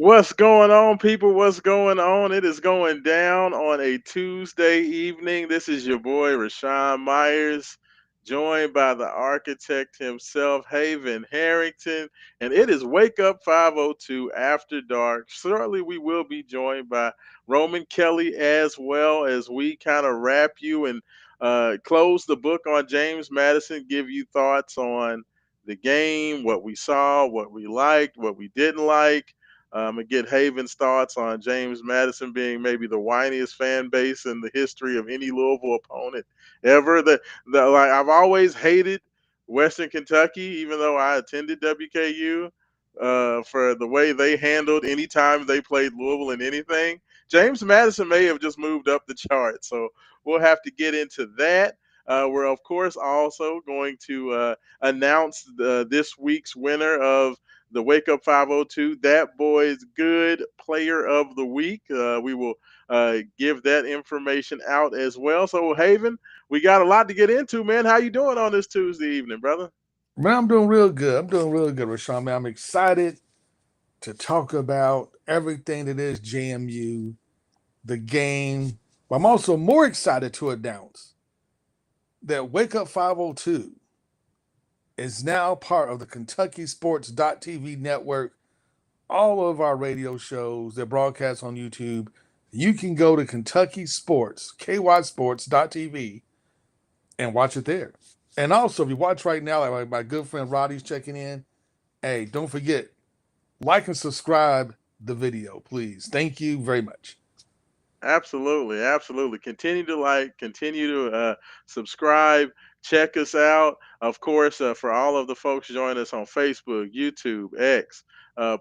What's going on, people? What's going on? It is going down on a Tuesday evening. This is your boy, Raashaan Myers, joined by the architect himself, Haven Harrington. And it is Wake Up 502 After Dark. Certainly, we will be joined by Roman Kelly as well as we kind of wrap you and close the book on James Madison, give you thoughts on the game, what we saw, what we liked, what we didn't like, and get Haven's thoughts on James Madison being maybe the whiniest fan base in the history of any Louisville opponent ever. Like I've always hated Western Kentucky, even though I attended WKU, for the way they handled any time they played Louisville in anything. James Madison may have just moved up the chart, so we'll have to get into that. We're of course also going to announce this week's winner of the Wake Up 502, that boy's good player of the week. We will give that information out as well. So, Haven, we got a lot to get into, man. How you doing on this Tuesday evening, brother? Man, I'm doing real good. I'm doing real good, Rashawn. Man, I'm excited to talk about everything that is JMU, the game. But I'm also more excited to announce that Wake Up 502 is now part of the Kentucky Sports.tv network. All of our radio shows that broadcast on YouTube, you can go to Kentucky Sports, KY Sports.tv, and watch it there. And also, if you watch right now, like my good friend Roddy's checking in, hey, don't forget, like and subscribe the video, please. Thank you very much. Absolutely, absolutely. Continue to like, continue to subscribe, check us out. Of course, for all of the folks joining us on Facebook, YouTube, X,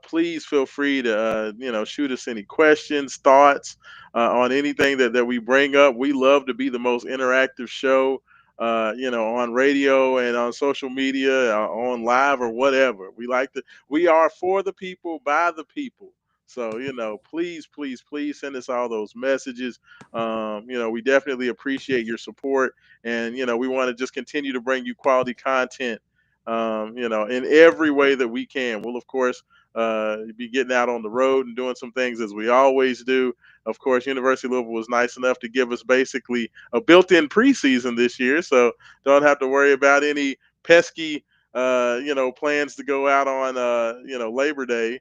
please feel free to shoot us any questions, thoughts on anything that we bring up. We love to be the most interactive show. On radio and on social media, on live or whatever. We like to. We are for the people, by the people. So, please, please, please send us all those messages. We definitely appreciate your support. And, we want to just continue to bring you quality content, in every way that we can. We'll, of course, be getting out on the road and doing some things as we always do. Of course, University of Louisville was nice enough to give us basically a built in preseason this year. So don't have to worry about any pesky, plans to go out on, Labor Day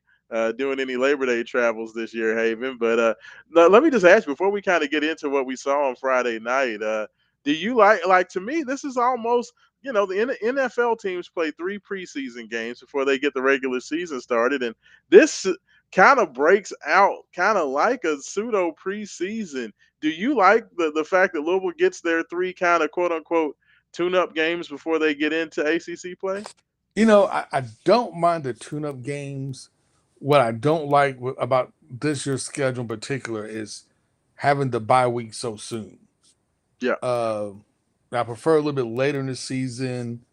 doing any Labor Day travels this year, Haven. But let me just ask you, before we kind of get into what we saw on Friday night. Do you like to me? This is almost the NFL teams play 3 preseason games before they get the regular season started, and this kind of breaks out, kind of like a pseudo preseason. Do you like the fact that Louisville gets their 3 kind of quote unquote tune up games before they get into ACC play? I don't mind the tune-up games. What I don't like about this year's schedule in particular is having the bye week so soon. Yeah, Uh, I prefer a little bit later in the season,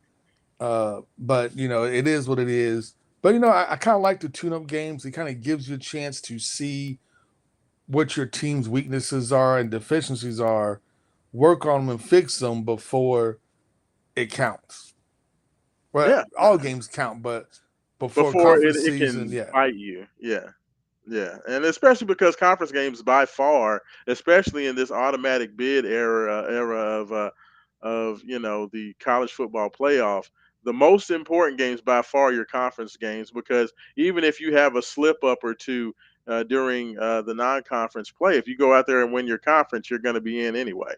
but it is what it is. But I kind of like the tune-up games. It kind of gives you a chance to see what your team's weaknesses are and deficiencies are, work on them and fix them before it counts. Well, yeah. all games count, but before Before conference it season, can yeah. bite you. Yeah. Yeah, and especially because conference games by far, especially in this automatic bid era of the college football playoff, the most important games by far are your conference games because even if you have a slip up or two during the non-conference play, if you go out there and win your conference, you're going to be in anyway.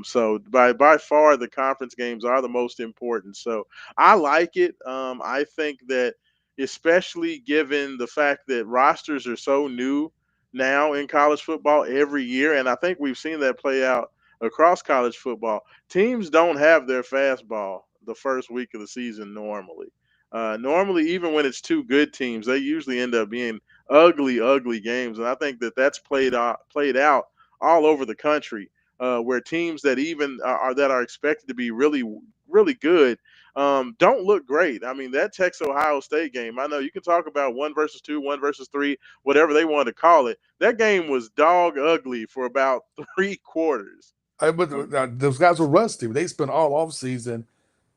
So by far the conference games are the most important. So I like it. I think that especially given the fact that rosters are so new now in college football every year. And I think we've seen that play out across college football. Teams don't have their fastball the first week of the season normally. Normally, even when it's 2 good teams, they usually end up being ugly, ugly games. And I think that that's played out all over the country, where teams that even are that are expected to be really, really good don't look great. I mean, that Texas Ohio State game, I know you can talk about 1 versus 2, 1 versus 3, whatever they wanted to call it. That game was dog ugly for about 3 quarters. But Um, those guys were rusty. They spent all off season,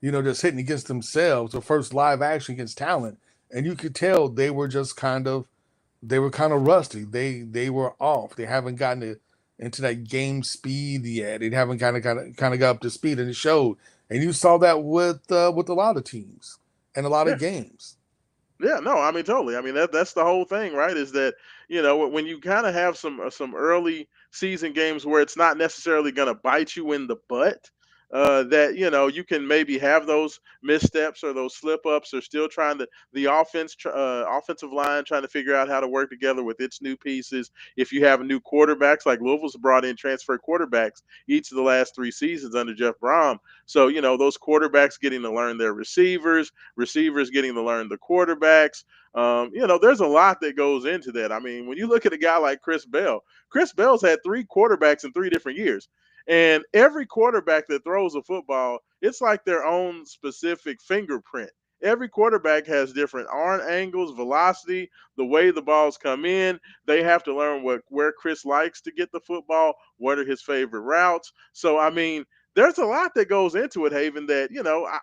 just hitting against themselves. The first live action against talent, and you could tell they were kind of rusty. They were off. They haven't gotten into that game speed yet. They haven't kind of got up to speed, and it showed. And you saw that with a lot of teams and a lot yeah, of games. Yeah, no, I mean totally. I mean that's the whole thing, right? Is that when you kind of have some early season games where it's not necessarily going to bite you in the butt, that you can maybe have those missteps or those slip ups, or still trying to the offensive line trying to figure out how to work together with its new pieces. If you have new quarterbacks, like Louisville's brought in transfer quarterbacks each of the last 3 seasons under Jeff Brom, so those quarterbacks getting to learn their receivers getting to learn the quarterbacks. There's a lot that goes into that. I mean, when you look at a guy like Chris Bell's had 3 quarterbacks in 3 different years. And every quarterback that throws a football, it's like their own specific fingerprint. Every quarterback has different arm angles, velocity, the way the balls come in. They have to learn where Chris likes to get the football, what are his favorite routes. So I mean, there's a lot that goes into it, Haven, that,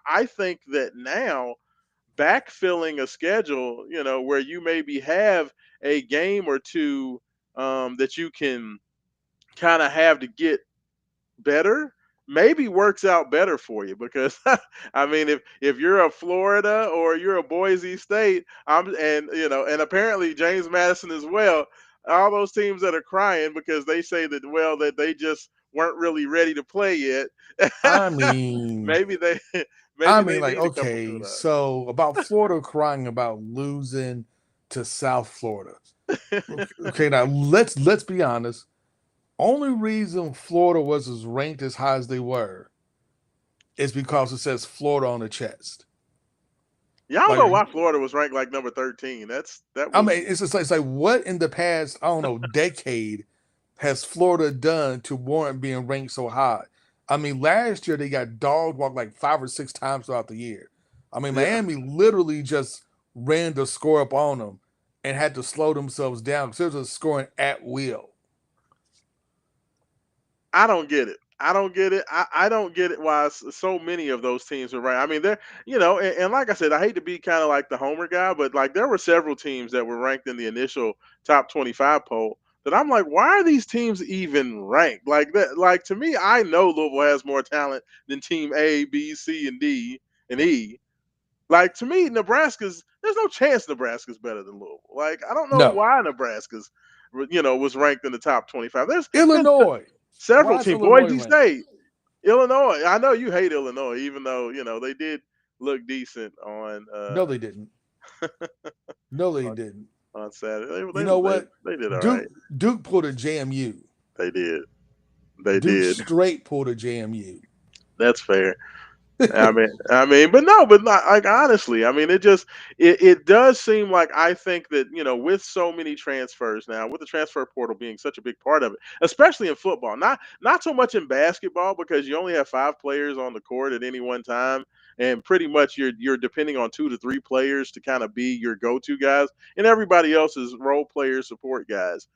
I think that now backfilling a schedule, where you maybe have a game or two that you can kind of have to get better, maybe works out better for you because I mean, if you're a Florida or you're a Boise State, and apparently James Madison as well, all those teams that are crying because they say that they just weren't really ready to play yet. I mean, maybe they I maybe mean, they like, need a couple okay, tune so about Florida crying about losing to South Florida. ups. Okay, now let's be honest. Only reason Florida was as ranked as high as they were is because it says Florida on the chest. Yeah, I don't Like, know why Florida was ranked like number 13. That I was mean, it's like what in the past, I don't know, decade has Florida done to warrant being ranked so high? I mean, last year they got dog walked like 5 or 6 times throughout the year. I mean, yeah. Miami literally just ran the score up on them and had to slow themselves down because it was scoring at will. I don't get it. I don't get it. I don't get it why so many of those teams are ranked. I mean, and like I said, I hate to be kind of like the homer guy, but like there were several teams that were ranked in the initial top 25 poll that I'm like, why are these teams even ranked? Like that, like to me, I know Louisville has more talent than team A, B, C, and D and E. Like to me, there's no chance Nebraska's better than Louisville. Like I don't know No. why Nebraska's was ranked in the top 25. There's Illinois. several Why is teams. Illinois Boise ranked? State. Illinois. I know you hate Illinois, even though they did look decent on No, they didn't. No, they on, didn't. on Saturday. They You they know they, what? they did all Duke right. Duke pulled a JMU. They did. They Duke did. straight pulled a JMU. That's fair. But no, but not, like honestly, I mean, it does seem like I think that with so many transfers now, with the transfer portal being such a big part of it, especially in football, not so much in basketball because you only have 5 players on the court at any one time, and pretty much you're depending on 2 to 3 players to kind of be your go-to guys, and everybody else is role players, support guys.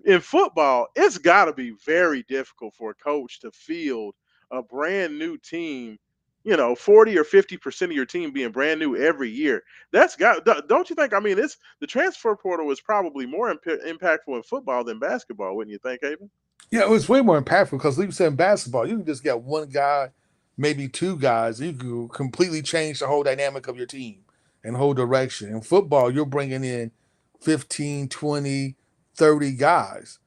In football, it's got to be very difficult for a coach to field a brand new team. 40 or 50% of your team being brand new every year. Don't you think? I mean, it's the transfer portal is probably more impactful in football than basketball, wouldn't you think, Aben? Yeah, it was way more impactful because, like you said, in basketball, you can just get one guy, maybe two guys. You can completely change the whole dynamic of your team and whole direction. In football, you're bringing in 15, 20, 30 guys.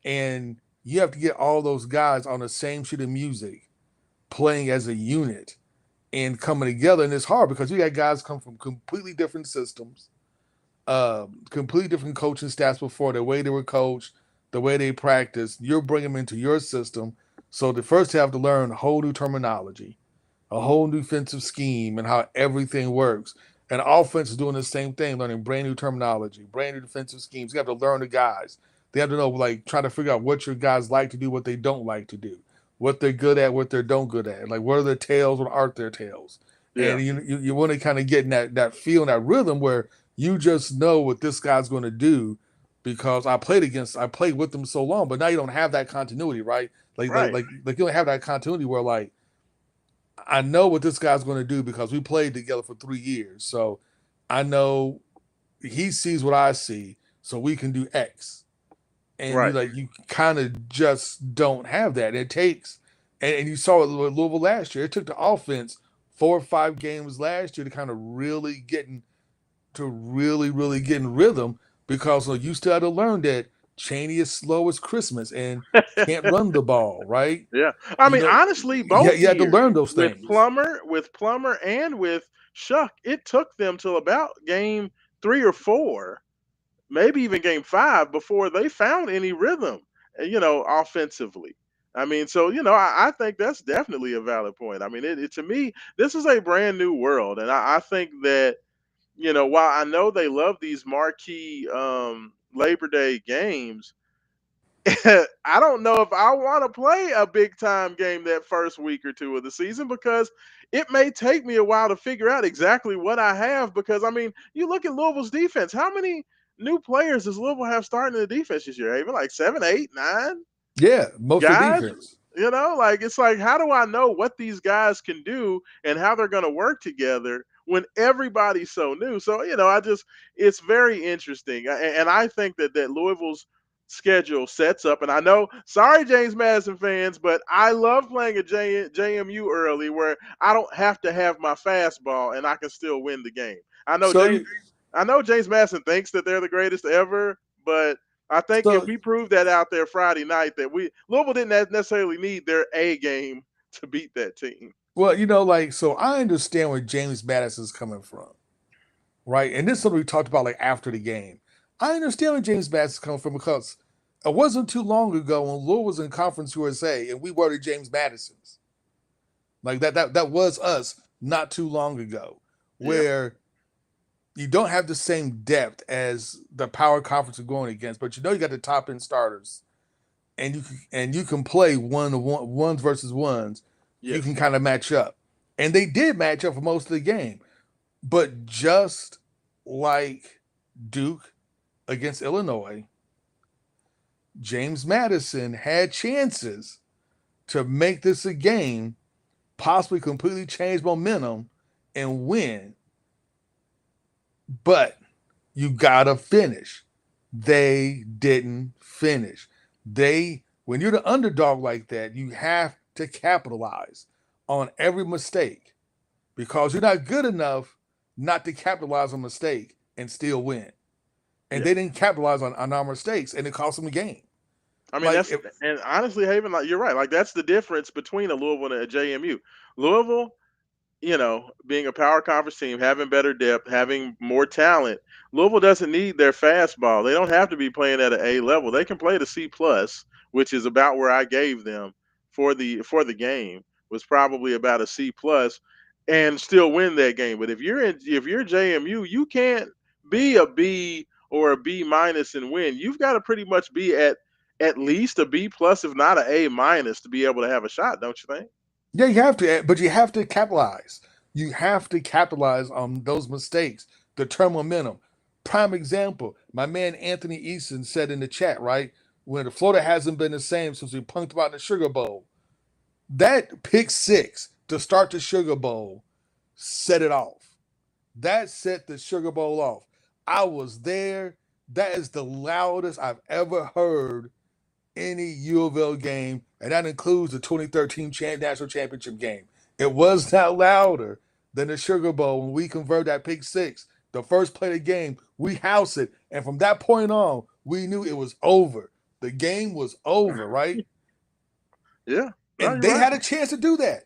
And you have to get all those guys on the same sheet of music, playing as a unit and coming together. And it's hard because you got guys come from completely different systems, completely different coaching staffs before, the way they were coached, the way they practice. You're bringing them into your system. So the first you have to learn a whole new terminology, a whole new defensive scheme, and how everything works. And offense is doing the same thing, learning brand new terminology, brand new defensive schemes. You have to learn the guys. They have to know, like, try to figure out what your guys like to do, what they don't like to do, what they're good at, what they don't good at. Like, what are their tails, what aren't their tails? Yeah, And you want to kind of get in that feel, that rhythm where you just know what this guy's going to do because I played with them so long, but now you don't have that continuity, right? right. You don't have that continuity where like I know what this guy's going to do because we played together for 3 years. So I know he sees what I see, so we can do X. And Right. you kind of just don't have that. It takes, and you saw it with Louisville last year. It took the offense 4 or 5 games last year to kind of really get in rhythm because you still had to learn that Cheney is slow as Christmas and can't run the ball, right? Yeah. I You mean, know, honestly, both you had to years learn those things. With Plummer and with Shuck, it took them till about game 3 or 4, maybe even game 5 before they found any rhythm, offensively. I mean, so I think that's definitely a valid point. I mean, to me, this is a brand new world, and I think that while I know they love these marquee Labor Day games, I don't know if I want to play a big time game that first week or two of the season because it may take me a while to figure out exactly what I have. Because I mean, you look at Louisville's defense. How many new players does Louisville have starting in the defense this year? Even like 7, 8, 9 Yeah, most of the guys. defense. Like it's like, how do I know what these guys can do and how they're going to work together when everybody's so new? So it's very interesting, and I think that Louisville's schedule sets up. And I know, sorry, James Madison fans, but I love playing a JMU early where I don't have to have my fastball and I can still win the game. I know So James, you I know James Madison thinks that they're the greatest ever, but I think if so we prove that out there Friday night that Louisville didn't necessarily need their A game to beat that team. well, so I understand where James Madison's coming from, right? And this is something we talked about like after the game. I understand where James Madison's coming from because it wasn't too long ago when Louisville was in Conference USA and we were the James Madisons. Like that was us not too long ago, Yeah, where you don't have the same depth as the power conference you're going against, but you got the top end starters, and you can play ones versus ones. You can yes, kind of match up, and they did match up for most of the game. But just like Duke against Illinois, James Madison had chances to make this a game, possibly completely change momentum and win, but you gotta finish. They didn't finish. When you're the underdog like that, you have to capitalize on every mistake because you're not good enough not to capitalize on mistake and still win. And yeah. they didn't capitalize on our mistakes, and it cost them the game. I mean, Like that's if and honestly, Haven, like you're right. Like that's the difference between a Louisville and a JMU. Louisville, being a power conference team, having better depth, having more talent, Louisville doesn't need their fastball. They don't have to be playing at an A level. They can play the C plus, which is about where I gave them for the game. Was probably about a C plus, and still win that game. But if you're JMU, you can't be a B or a B minus and win. You've got to pretty much be at least a B plus, if not an A minus, to be able to have a shot. Don't you think? yeah, you have to, but you have to capitalize. You have to capitalize on those mistakes, the term momentum. Prime example, my man Anthony Easton said in the chat, right? When the Florida hasn't been the same since we punked about in the Sugar Bowl. That pick six to start the Sugar Bowl set it off. That set the Sugar Bowl off. I was there. That is the loudest I've ever heard any U of L game, and that includes the 2013 national championship game. It was not louder than the Sugar Bowl when we converted that pick six. The first play of the game, we housed it, and from that point on, we knew it was over. The game was over, right? Yeah. No, And you're they right. had a chance to do that.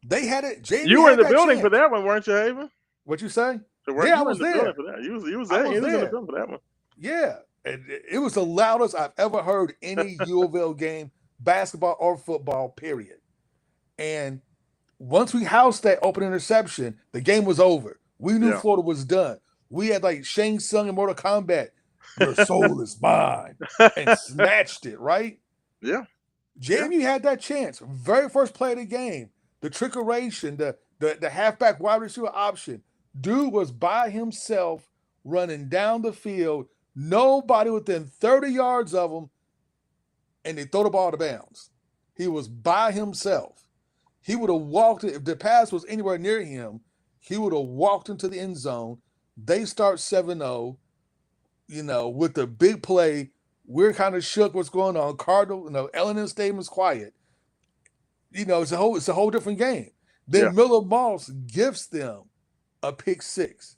They had it. JMU You were in had the that building for chance. that one, weren't you, Haven? What you say? So weren't Yeah, I you were in was the building there. for that? You was I there. was He was in the there. building for that one. Yeah, and it was the loudest I've ever heard any U of L game, basketball or football. Period. And once we housed that open interception, the game was over. We knew Yeah. Florida was done. We had like Shang Tsung in Mortal Kombat, your soul is mine, and snatched it, right? Yeah. Yeah. JMU had that chance. Very first play of the game, the trickeration, the halfback wide receiver option. Dude was by himself running down the field, nobody within 30 yards of him, and they throw the ball to bounds. He was by himself. He would have walked it. If the pass was anywhere near him, he would have walked into the end zone. They start 7-0, with the big play. We're kind of shook what's going on. Cardinal, L&N Stadium is quiet. It's a whole different game. Yeah. Then Miller Moss gifts them a pick six.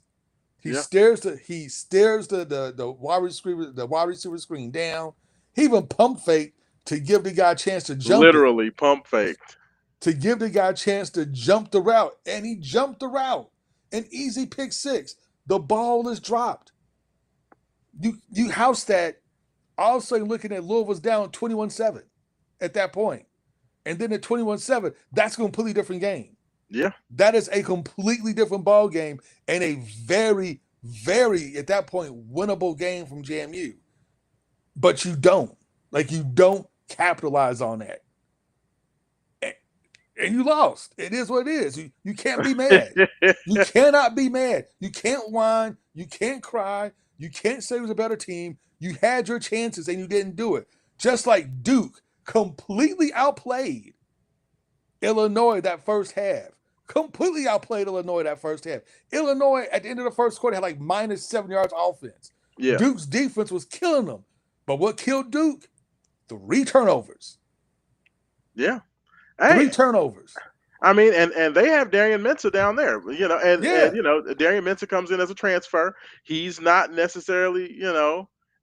He Yeah. stares the wide receiver screen down. He even pump fake to give the guy a chance to jump it, Literally pump faked. to give the guy a chance to jump the route, and he jumped the route. An easy pick six. The ball is dropped. You house that. All of a sudden, looking at Louisville's down 21-7 at that point, and then at 21-7, that's a completely different game. Yeah. That is a completely different ball game and a very, very at that point winnable game from JMU. But you don't capitalize on that, and you lost. It is what it is. You can't be mad. You cannot be mad. You can't whine. You can't cry. You can't say it was a better team. You had your chances and you didn't do it. Just like Duke completely outplayed Illinois that first half. Completely outplayed Illinois that first half. Illinois at the end of the first quarter had like -7 yards offense. Yeah. Duke's defense was killing them. But what killed Duke? Three turnovers. Yeah. Three Hey, turnovers. I mean, and they have Darian Mensah down there, and Yeah. Darian Mensah comes in as a transfer. He's not necessarily,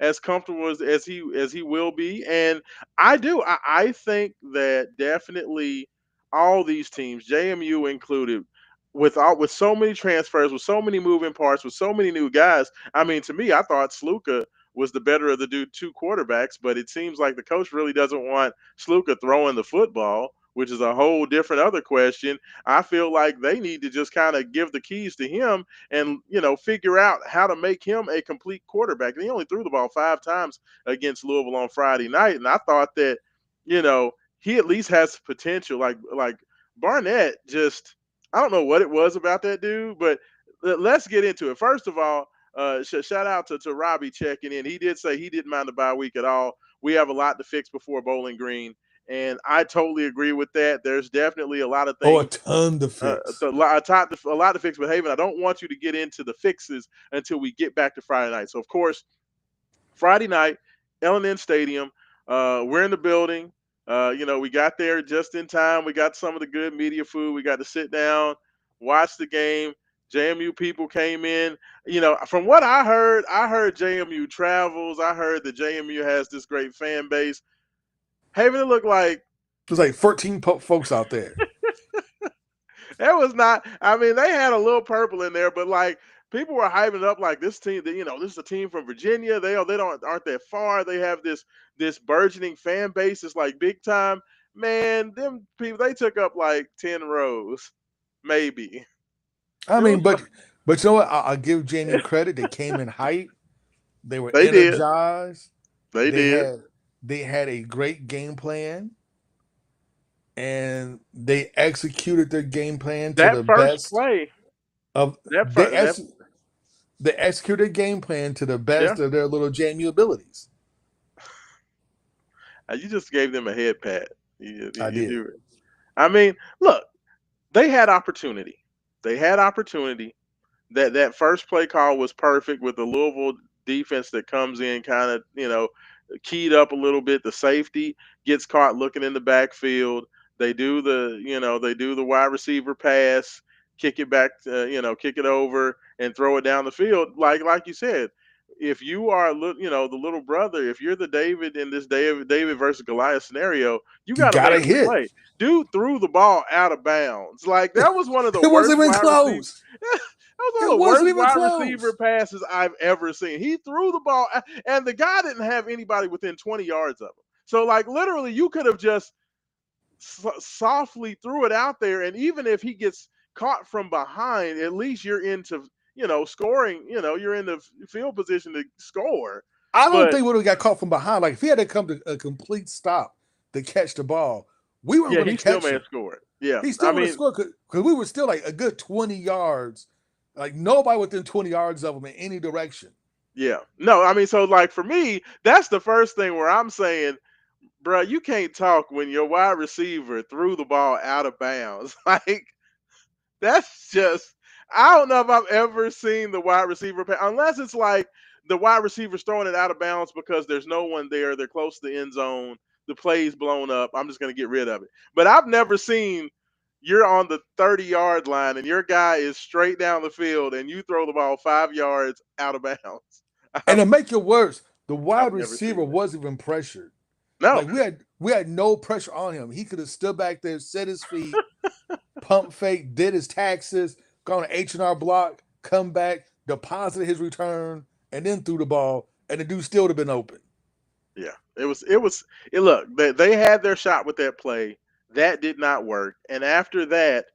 as comfortable as he will be, and I think that definitely all these teams, JMU included, with so many transfers, with so many moving parts, with so many new guys. I mean, to me, I thought Sluka was the better of the two quarterbacks, but it seems like the coach really doesn't want Sluka throwing the football, which is a whole different other question. I feel like they need to just kind of give the keys to him and, figure out how to make him a complete quarterback. And he only threw the ball 5 times against Louisville on Friday night. And I thought that, he at least has potential. Like Barnett just, I don't know what it was about that dude, but let's get into it. First of all, shout out to Robbie checking in. He did say he didn't mind the bye week at all. We have a lot to fix before Bowling Green, and I totally agree with that. There's definitely a lot of Oh, a things, ton to fix. a lot to fix. But Haven, I don't want you to get into the fixes until we get back to Friday night. So of course, Friday night, L&N Stadium. We're in the building. We got there just in time. We got some of the good media food. We got to sit down, watch the game. JMU people came in. From what I heard JMU travels. I heard that JMU has this great fan base. Haven, it looked like There's like 13 folks out there. that was not. I mean, they had a little purple in there, but like people were hyping it up like this team. This is a team from Virginia. They don't aren't that far. They have this burgeoning fan base. It's like big time. Man, them people they took up like 10 rows, maybe. I It mean, was. but you know what? I'll give JMU credit. They came in hype. They were They did. energized. They They did. had they had a great game plan, and they executed their game plan to That the first best play. of That they first. That ex, they executed their game plan to the yeah. best of their little JMU abilities. You just gave them a head pat. I You did. do it. I mean, look, they had opportunity. They had opportunity. That first play call was perfect with the Louisville defense that comes in kind of keyed up a little bit. The safety gets caught looking in the backfield. They do the wide receiver pass, kick it back, kick it over and throw it down the field. Like you said, if you are the little brother, if you're the David in this David versus Goliath scenario, you You got to gotta make the hit. play. Dude threw the ball out of bounds. Like that was one of the It worst wasn't even wide receivers. close. That was one It of the wasn't worst even wide receiver close. passes I've ever seen. He threw the ball, and the guy didn't have anybody within 20 yards of him. So, like, literally, you could have just softly threw it out there, and even if he gets caught from behind, at least you're into, scoring. You're in the field position to score. I don't But think we would have got caught from behind. Like if he had to come to a complete stop to catch the ball, we weren't yeah, going to he still catch may him. have scored. Yeah, He I still would have mean, scored because we were still like a good 20 yards, like nobody within 20 yards of him in any direction. yeah, no, I mean, so like for me, that's the first thing where I'm saying, bro, you can't talk when your wide receiver threw the ball out of bounds. Like that's just I don't know if I've ever seen the wide receiver unless it's like the wide receiver's throwing it out of bounds because there's no one there. They're close to the end zone. The play's blown up. I'm just gonna get rid of it. But I've never seen you're on the 30-yard line and your guy is straight down the field and you throw the ball 5 yards out of bounds. And I've to make it worse, the I've wide never receiver seen that. wasn't even pressured. No. Like we had no pressure on him. He could have stood back there, set his feet, pump fake, did his taxes, gone to H&R Block, come back, deposited his return, and then threw the ball, and the dude still would have been open. Yeah, look, they had their shot with that play. That did not work. And after that,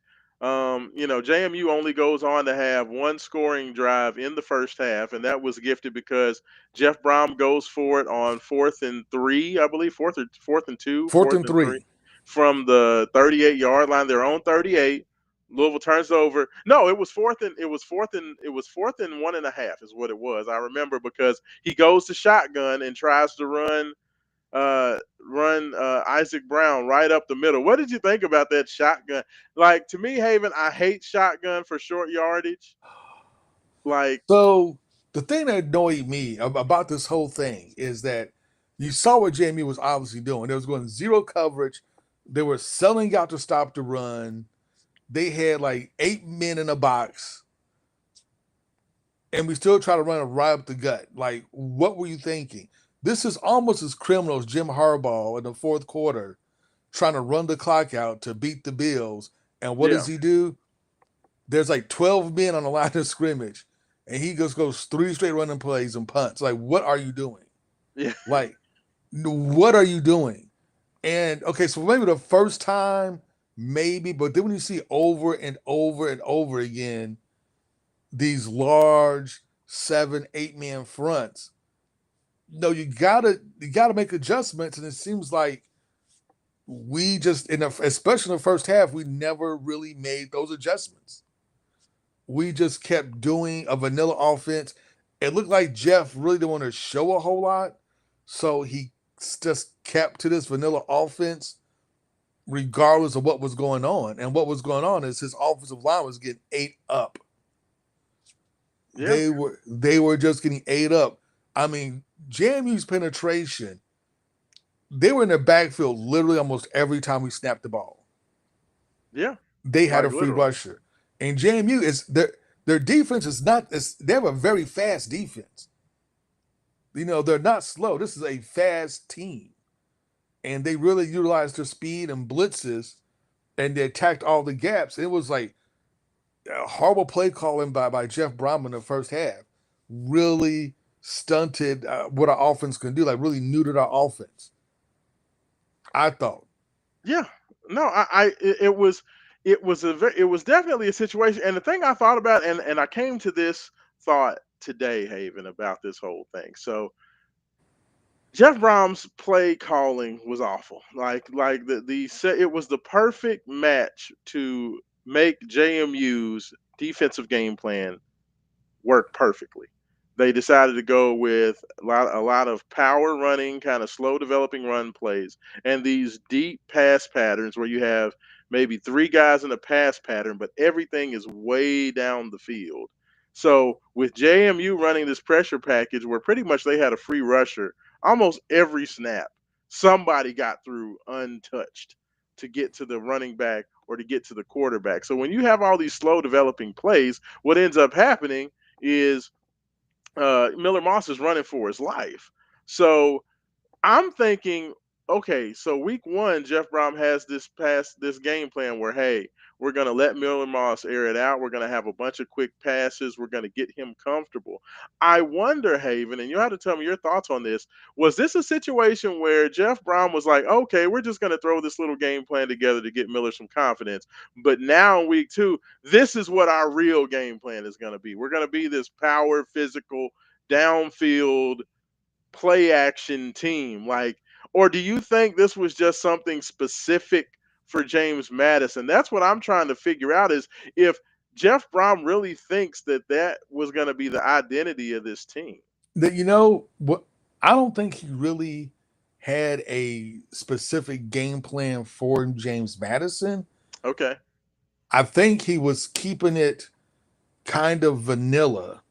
JMU only goes on to have one scoring drive in the first half, and that was gifted because Jeff Brom goes for it on 4th and 3, I believe, fourth and 2, Fourth fourth and and three three. from the 38-yard line, their own 38. Louisville turns over. No, it was fourth and 1.5 is what it was. I remember because he goes to shotgun and tries to run Isaac Brown right up the middle. What did you think about that shotgun? Like to me, Haven, I hate shotgun for short yardage. Like, So the thing that annoyed me about this whole thing is that you saw what Jamie was obviously doing. They was going zero coverage. They were selling out to stop the run. They had like 8 men in a box, and we still try to run it right up the gut. Like, what were you thinking? This is almost as criminal as Jim Harbaugh in the fourth quarter trying to run the clock out to beat the Bills. And what yeah, does he do? There's like 12 men on the line of scrimmage, and he just goes three straight running plays and punts. Like, what are you doing? yeah, Like, what are you doing? And okay, so maybe the first time, maybe, but then when you see over and over and over again these large 7, 8 man fronts, no, you gotta make adjustments, and it seems like we just especially in the first half, we never really made those adjustments. We just kept doing a vanilla offense. It looked like Jeff really didn't want to show a whole lot, so he just kept to this vanilla offense regardless of what was going on. And what was going on is his offensive line was getting ate up. yeah, They were just getting ate up. I mean, JMU's penetration, they were in the backfield literally almost every time we snapped the ball. yeah. They had Like a free literally. rusher. And JMU is their defense is not they have a very fast defense. They're not slow. This is a fast team. and they really utilized their speed and blitzes, and they attacked all the gaps. It was like a horrible play calling by Jeff Brom in the first half. Really stunted what our offense can do. Like really neutered our offense. I thought. Yeah. No, it was definitely a situation. And the thing I thought about, and I came to this thought today, Haven, about this whole thing. So Jeff Brom's play calling was awful. Like it was the perfect match to make JMU's defensive game plan worked perfectly. They decided to go with a lot of power running, kind of slow developing run plays, and these deep pass patterns where you have maybe three guys in a pass pattern, but everything is way down the field. So with JMU running this pressure package where pretty much they had a free rusher almost every snap, somebody got through untouched to get to the running back or to get to the quarterback. So when you have all these slow developing plays, what ends up happening is Miller Moss is running for his life. So I'm thinking, okay, so week one, Jeff Brom has this game plan where, hey, we're gonna let Miller Moss air it out. We're gonna have a bunch of quick passes. We're gonna get him comfortable. I wonder, Haven, and you have to tell me your thoughts on this. Was this a situation where Jeff Brom was like, okay, we're just gonna throw this little game plan together to get Miller some confidence, but now in week two, this is what our real game plan is gonna be. We're gonna be this power, physical, downfield play action team, like, or do you think this was just something specific for James Madison? That's what I'm trying to figure out, is if Jeff Brom really thinks that that was going to be the identity of this team. That you know what, I don't think he really had a specific game plan for James Madison. Okay. I think he was keeping it kind of vanilla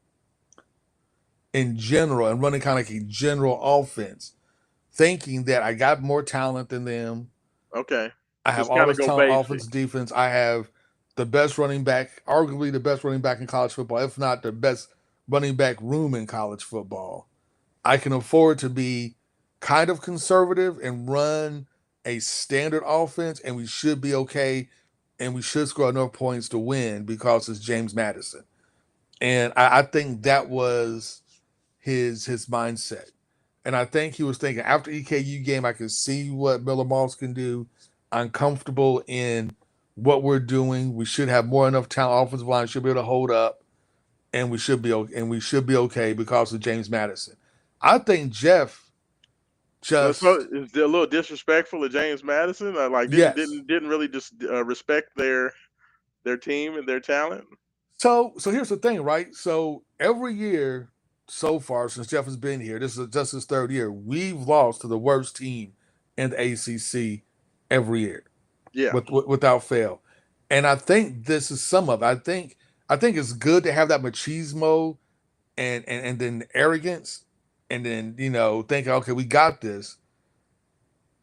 in general and running kind of like a general offense, thinking that I got more talent than them. Okay. I have Just all kind of this go talent, basic. offense, defense. I have the best running back, arguably the best running back in college football, if not the best running back room in college football. I can afford to be kind of conservative and run a standard offense, and we should be okay, and we should score enough points to win because it's James Madison. And I think that was his mindset. And I think he was thinking after EKU game, I can see what Miller Moss can do. I'm comfortable in what we're doing. We should have more enough talent. Offensive line should be able to hold up, and we should be okay because of James Madison. I think Jeff So just is it a little disrespectful of James Madison? Like yes. didn't really just respect their team and their talent. So here's the thing, right? So every year so far since Jeff has been here, this is just his third year. We've lost to the worst team in the ACC every year, Yeah. without fail. And I think this is some of it. I think it's good to have that machismo and then arrogance, and then thinking, okay, we got this,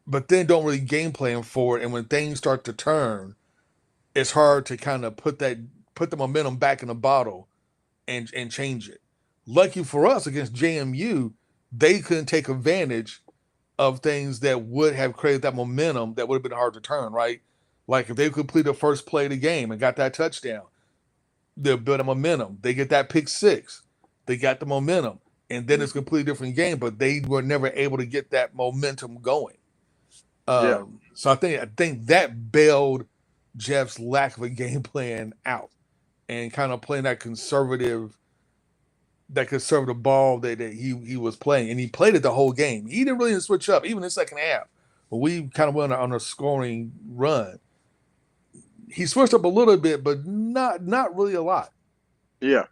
but then don't really game plan for it. And when things start to turn, it's hard to kind of put the momentum back in the bottle and change it. Lucky for us against JMU, they couldn't take advantage of things that would have created that momentum that would have been hard to turn, right? Like if they complete the first play of the game and got that touchdown, they'll build a momentum. They get that pick six, they got the momentum, and then it's a Hmm. completely different game. But they were never able to get that momentum going. Yeah. So I think that bailed Jeff's lack of a game plan out and kind of playing that conservative ball that he was playing, and he played it the whole game. He didn't really switch up, even in the second half. But we kind of went on a scoring run. He switched up a little bit, but not really a lot. Yeah.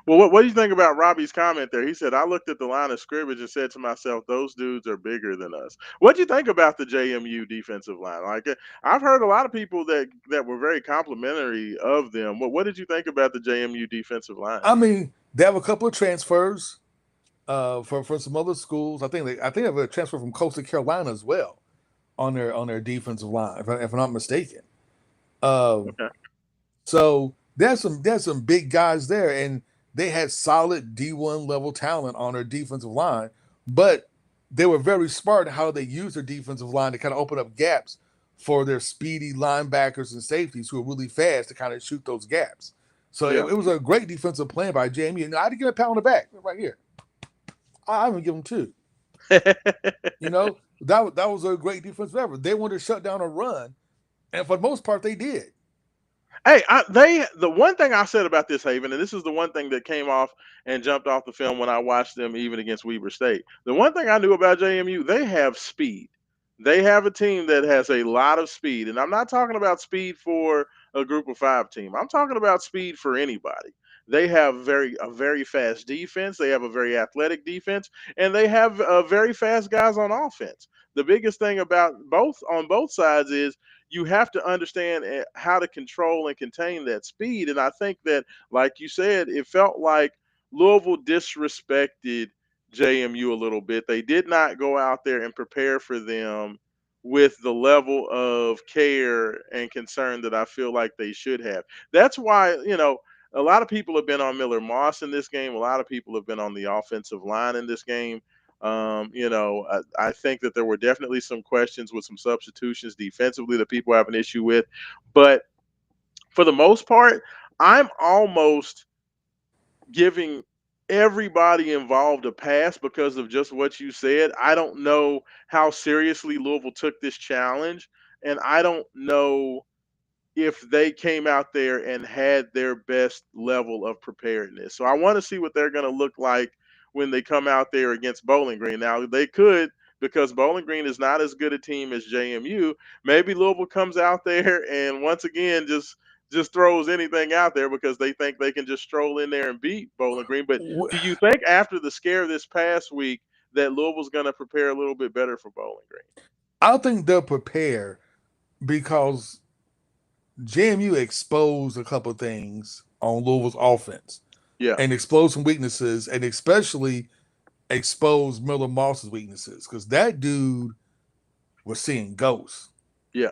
Well, what do you think about Robbie's comment there? He said, I looked at the line of scrimmage and said to myself, those dudes are bigger than us. What do you think about the JMU defensive line? Like, I've heard a lot of people that were very complimentary of them. What did you think about the JMU defensive line? I mean, they have a couple of transfers from some other schools. I think they have a transfer from Coastal Carolina as well on their defensive line, if I'm not mistaken. Um, Okay. So there's some big guys there, and they had solid D1 level talent on their defensive line, but they were very smart in how they used their defensive line to kind of open up gaps for their speedy linebackers and safeties who are really fast to kind of shoot those gaps. So Yeah. it was a great defensive plan by Jamie. And I had to give a pat on the back right here. I even give him two. You know, that was a great defensive effort. They wanted to shut down a run, and for the most part, they did. Hey, the one thing I said about this Haven, and this is the one thing that came off and jumped off the film when I watched them even against Weber State. The one thing I knew about JMU, they have speed. They have a team that has a lot of speed, and I'm not talking about speed for a Group of Five team. I'm talking about speed for anybody. They have a very fast defense. They have a very athletic defense, and they have very fast guys on offense. The biggest thing about both on both sides is you have to understand how to control and contain that speed. And I think that, like you said, it felt like Louisville disrespected JMU a little bit. They did not go out there and prepare for them with the level of care and concern that I feel like they should have. That's why, a lot of people have been on Miller Moss in this game. A lot of people have been on the offensive line in this game. I think that there were definitely some questions with some substitutions defensively that people have an issue with. But for the most part, I'm almost giving everybody involved a pass because of just what you said. I don't know how seriously Louisville took this challenge, and I don't know if they came out there and had their best level of preparedness. So I want to see what they're going to look like when they come out there against Bowling Green. Now, they could, because Bowling Green is not as good a team as JMU. Maybe Louisville comes out there and once again just throws anything out there because they think they can just stroll in there and beat Bowling Green. But do you think after the scare this past week that Louisville's going to prepare a little bit better for Bowling Green? I think they'll prepare because JMU exposed a couple of things on Louisville's offense Yeah, and exposed some weaknesses, and especially exposed Miller Moss's weaknesses because that dude was seeing ghosts. yeah,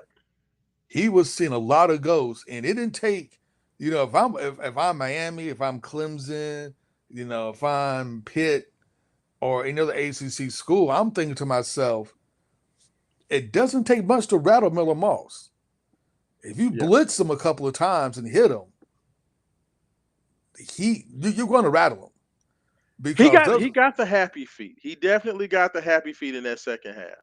He was seeing a lot of ghosts, and it didn't take. If I'm Miami, if I'm Clemson, if I'm Pitt or any other ACC school, I'm thinking to myself, it doesn't take much to rattle Miller Moss. If you yeah. blitz him a couple of times and hit him, you're going to rattle him He because got those he got the happy feet. He definitely got the happy feet in that second half.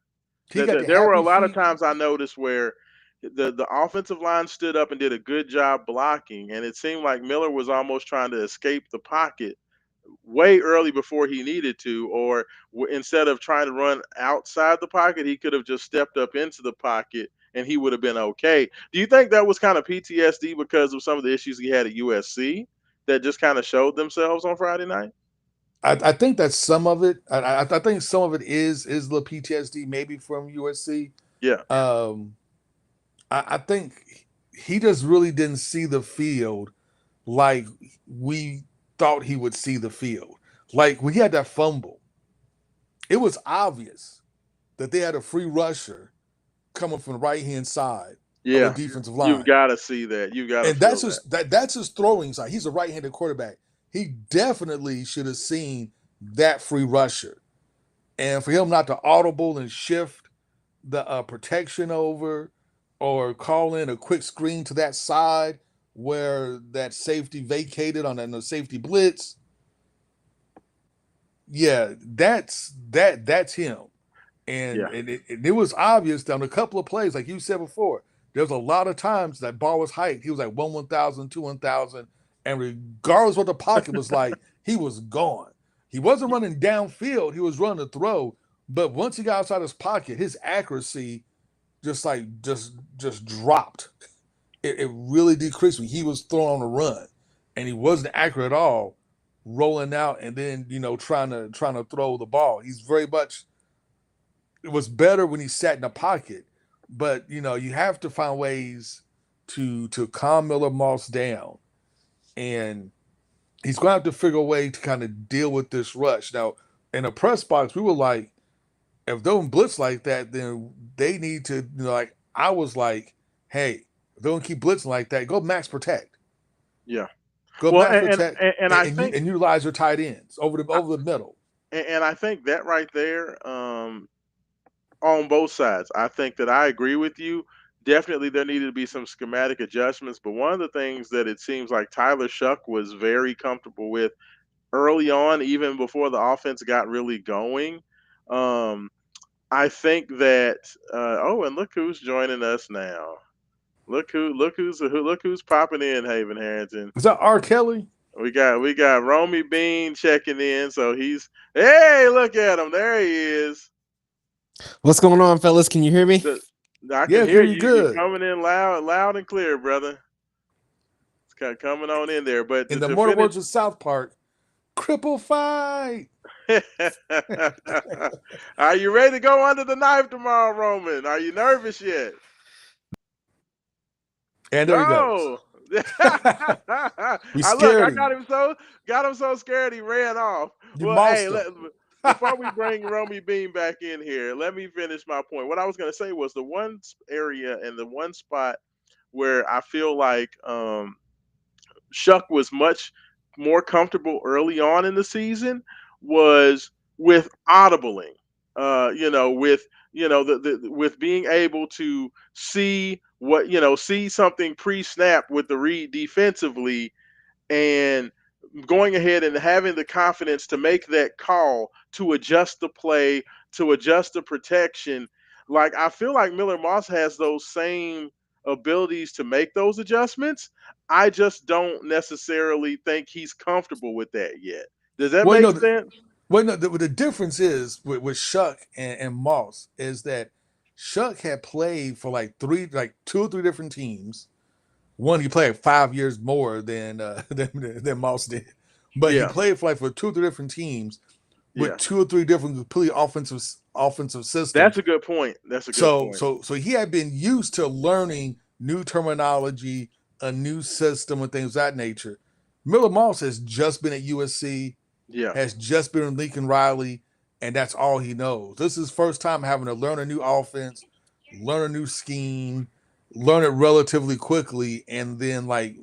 he got the There were a happy lot of feet. times I noticed where the offensive line stood up and did a good job blocking, and it seemed like Miller was almost trying to escape the pocket way early before he needed to, or instead of trying to run outside the pocket, he could have just stepped up into the pocket and he would have been okay. Do you think that was kind of PTSD because of some of the issues he had at USC that just kind of showed themselves on Friday night? I think that's some of it. I think some of it is the PTSD maybe from USC. Yeah, Um, I think he just really didn't see the field like we thought he would see the field. Like when he had that fumble, it was obvious that they had a free rusher coming from the right hand side of the yeah. defensive You've line. got to see that. You've got to And that's feel his that. that's his throwing side. He's a right-handed quarterback. He definitely should have seen that free rusher. And for him not to audible and shift the protection over or call in a quick screen to that side where that safety vacated on the safety blitz, yeah, that's him. And, Yeah, it was obvious on a couple of plays, like you said before. There was a lot of times that ball was hiked. He was like 1,000, 2,000, and regardless what the pocket was like, he was gone. He wasn't running downfield; he was running the throw. But once he got outside his pocket, his accuracy just dropped. It really decreased when he was throwing on the run, and he wasn't accurate at all, rolling out and then trying to throw the ball. He's very much it was better when he sat in the pocket. But you have to find ways to calm Miller Moss down, and he's going to have to figure a way to kind of deal with this rush. Now, in a press box, we were like, if they don't blitz like that, then they need to, like I was like, hey, if they don't keep blitzing like that, go max protect, yeah. go Well, max protect, and I think and utilize your tight ends over the middle. and I think that right there, on both sides, I think that I agree with you. Definitely, there needed to be some schematic adjustments. But one of the things that it seems like Tyler Shuck was very comfortable with early on, even before the offense got really going. Um, I think that. Oh, and look who's joining us now. Look who's popping in, Haven Harrington. Is that R. Kelly? We got Romy Bean checking in, so he's hey, look at him, there he is. What's going on, fellas? Can you hear me? The, I can Yeah, hear hear you you. You're good. coming in loud and clear, brother. It's kind of coming on in there, but In the to mortal finish. words of South Park, cripple fight. Are you ready to go under the knife tomorrow, Roman? Are you nervous yet? And there he goes. Go. We I look. scared I him. got him so scared he ran off. You Well, hey, mossed him. before we bring Romy Bean back in here, let me finish my point. What I was going to say was the one area and the one spot where I feel like Shuck was much more comfortable early on in the season was with audibling. With with being able to see see something pre-snap with the read defensively and going ahead and having the confidence to make that call to adjust the play, to adjust the protection. Like I feel like Miller Moss has those same abilities to make those adjustments. I just don't necessarily think he's comfortable with that yet. Does that Well, make no, sense? the difference is with Shuck and Moss is that Shuck had played for like two or three different teams. One, he played 5 years more than than Moss did, but he Yeah, played for 2 or 3 different teams with yeah. 2 or 3 different complete offensive That's systems. a good point. That's a good So point. so so he had been used to learning new terminology, a new system, and things of that nature. Miller Moss has just been at USC, Yeah. has just been in Lincoln Riley, and that's all he knows. This is his first time having to learn a new offense, learn a new scheme, learn it relatively quickly, and then like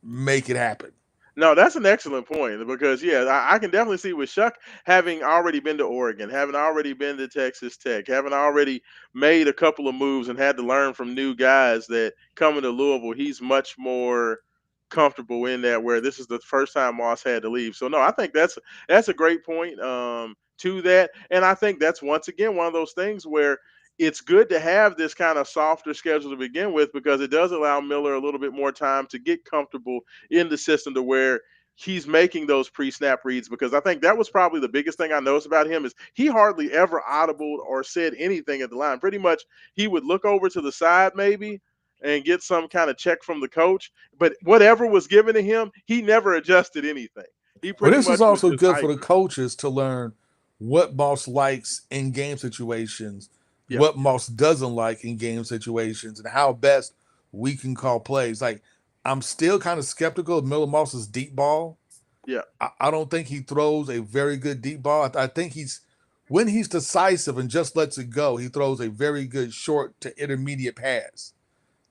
make it happen. No, that's an excellent point because yeah, I can definitely see with Shuck having already been to Oregon, having already been to Texas Tech, having already made a couple of moves and had to learn from new guys that coming to Louisville, he's much more comfortable in that where this is the first time Moss had to leave. So no, I think that's a great point to that, and I think that's once again one of those things where it's good to have this kind of softer schedule to begin with because it does allow Miller a little bit more time to get comfortable in the system to where he's making those pre-snap reads because I think that was probably the biggest thing I noticed about him is he hardly ever audibled or said anything at the line. Pretty much he would look over to the side maybe and get some kind of check from the coach, but whatever was given to him, he never adjusted anything. He Well, pretty this is much would also just good for type the it. coaches to learn what Moss likes in game situations, Yeah, what Moss doesn't like in game situations, and how best we can call plays. Like, I'm still kind of skeptical of Miller Moss's deep ball. yeah. I don't think he throws a very good deep ball. I think when he's decisive and just lets it go, he throws a very good short to intermediate pass.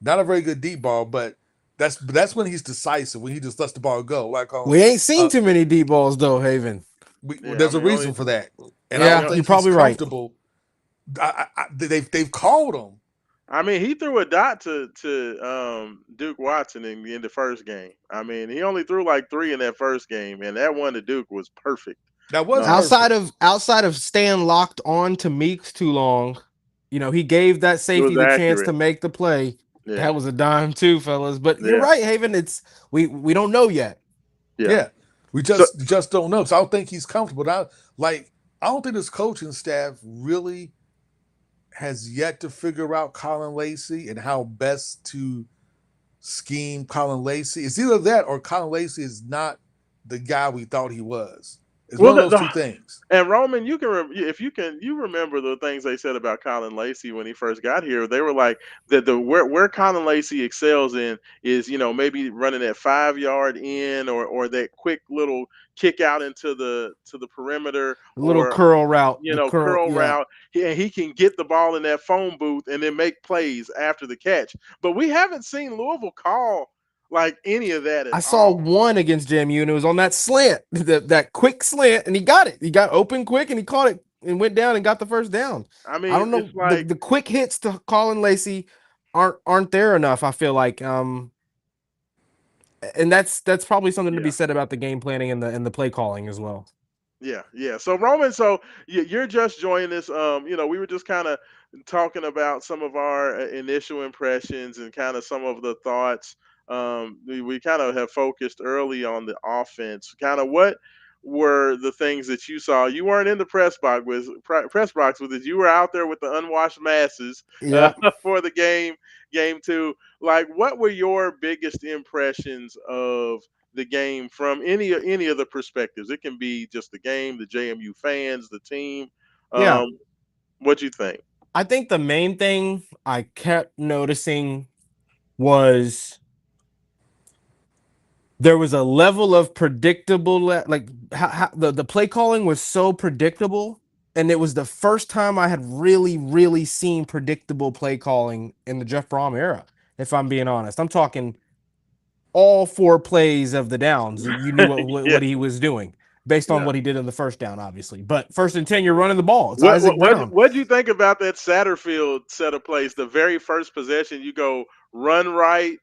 Not a very good deep ball, but that's when he's decisive, when he just lets the ball go. Like on We ain't seen uh, too many D balls though, Haven. Yeah, I there's a mean, reason only for that, and I only Yeah, don't you're think he's probably right. comfortable. They've called him. I mean, he threw a dot to Duke Watson in the first game. I mean, he only threw like three in that first game, and that one to Duke was perfect. That was Um, Outside perfect. of outside of staying locked on to Meeks too long, he gave that it was safety the chance to accurate. make the play. Yeah, That was a dime too, fellas. But you're yeah, right, Haven. It's we don't know yet. yeah. Yeah, we So just don't know. So I don't think he's comfortable. I don't think this coaching staff really has yet to figure out Colin Lacey and how best to scheme Colin Lacey. It's either that or Colin Lacey is not the guy we thought he was. It's well, one of those two things. and Roman, you can if you remember the things they said about Colin Lacey when he first got here. They were like that the where Colin Lacey excels in is maybe running that 5 yard in or that quick little kick out into the perimeter The little or curl route, the curl, curl yeah. route. He can get the ball in that phone booth and then make plays after the catch. But we haven't seen Louisville call like any of that at I saw all. one against JMU, and it was on that slant, that quick slant, and he got it. He got open quick, and he caught it and went down and got the first down. I I mean, don't know, it's the like, the quick hits to Colin Lacey aren't there enough. I feel like, and that's probably something to be yeah. said about the game planning and the play calling as well. Yeah, yeah. So Roman, so you're just joining us. We were just kind of talking about some of our initial impressions and kind of some of the thoughts. We kind of have focused early on the offense. Kind of what were the things that you saw? You weren't in the press box with it. You were out there with the unwashed masses Yeah, for the game two. Like, what were your biggest impressions of the game from any of the perspectives? It can be just the game, the JMU fans, the team. yeah. Um, what you think? I think the main thing I kept noticing was there was a level of predictable, like how the play calling was so predictable, and it was the first time I had really seen predictable play calling in the Jeff Brom era. If I'm being honest, I'm talking all four plays of the downs. You knew Yeah. what he was doing based on Yeah. what he did in the first down, obviously. But 1st and 10, you're running the ball. It's What Isaac what what Brown. what do you think about that Satterfield set of plays? The very first possession, you go run right,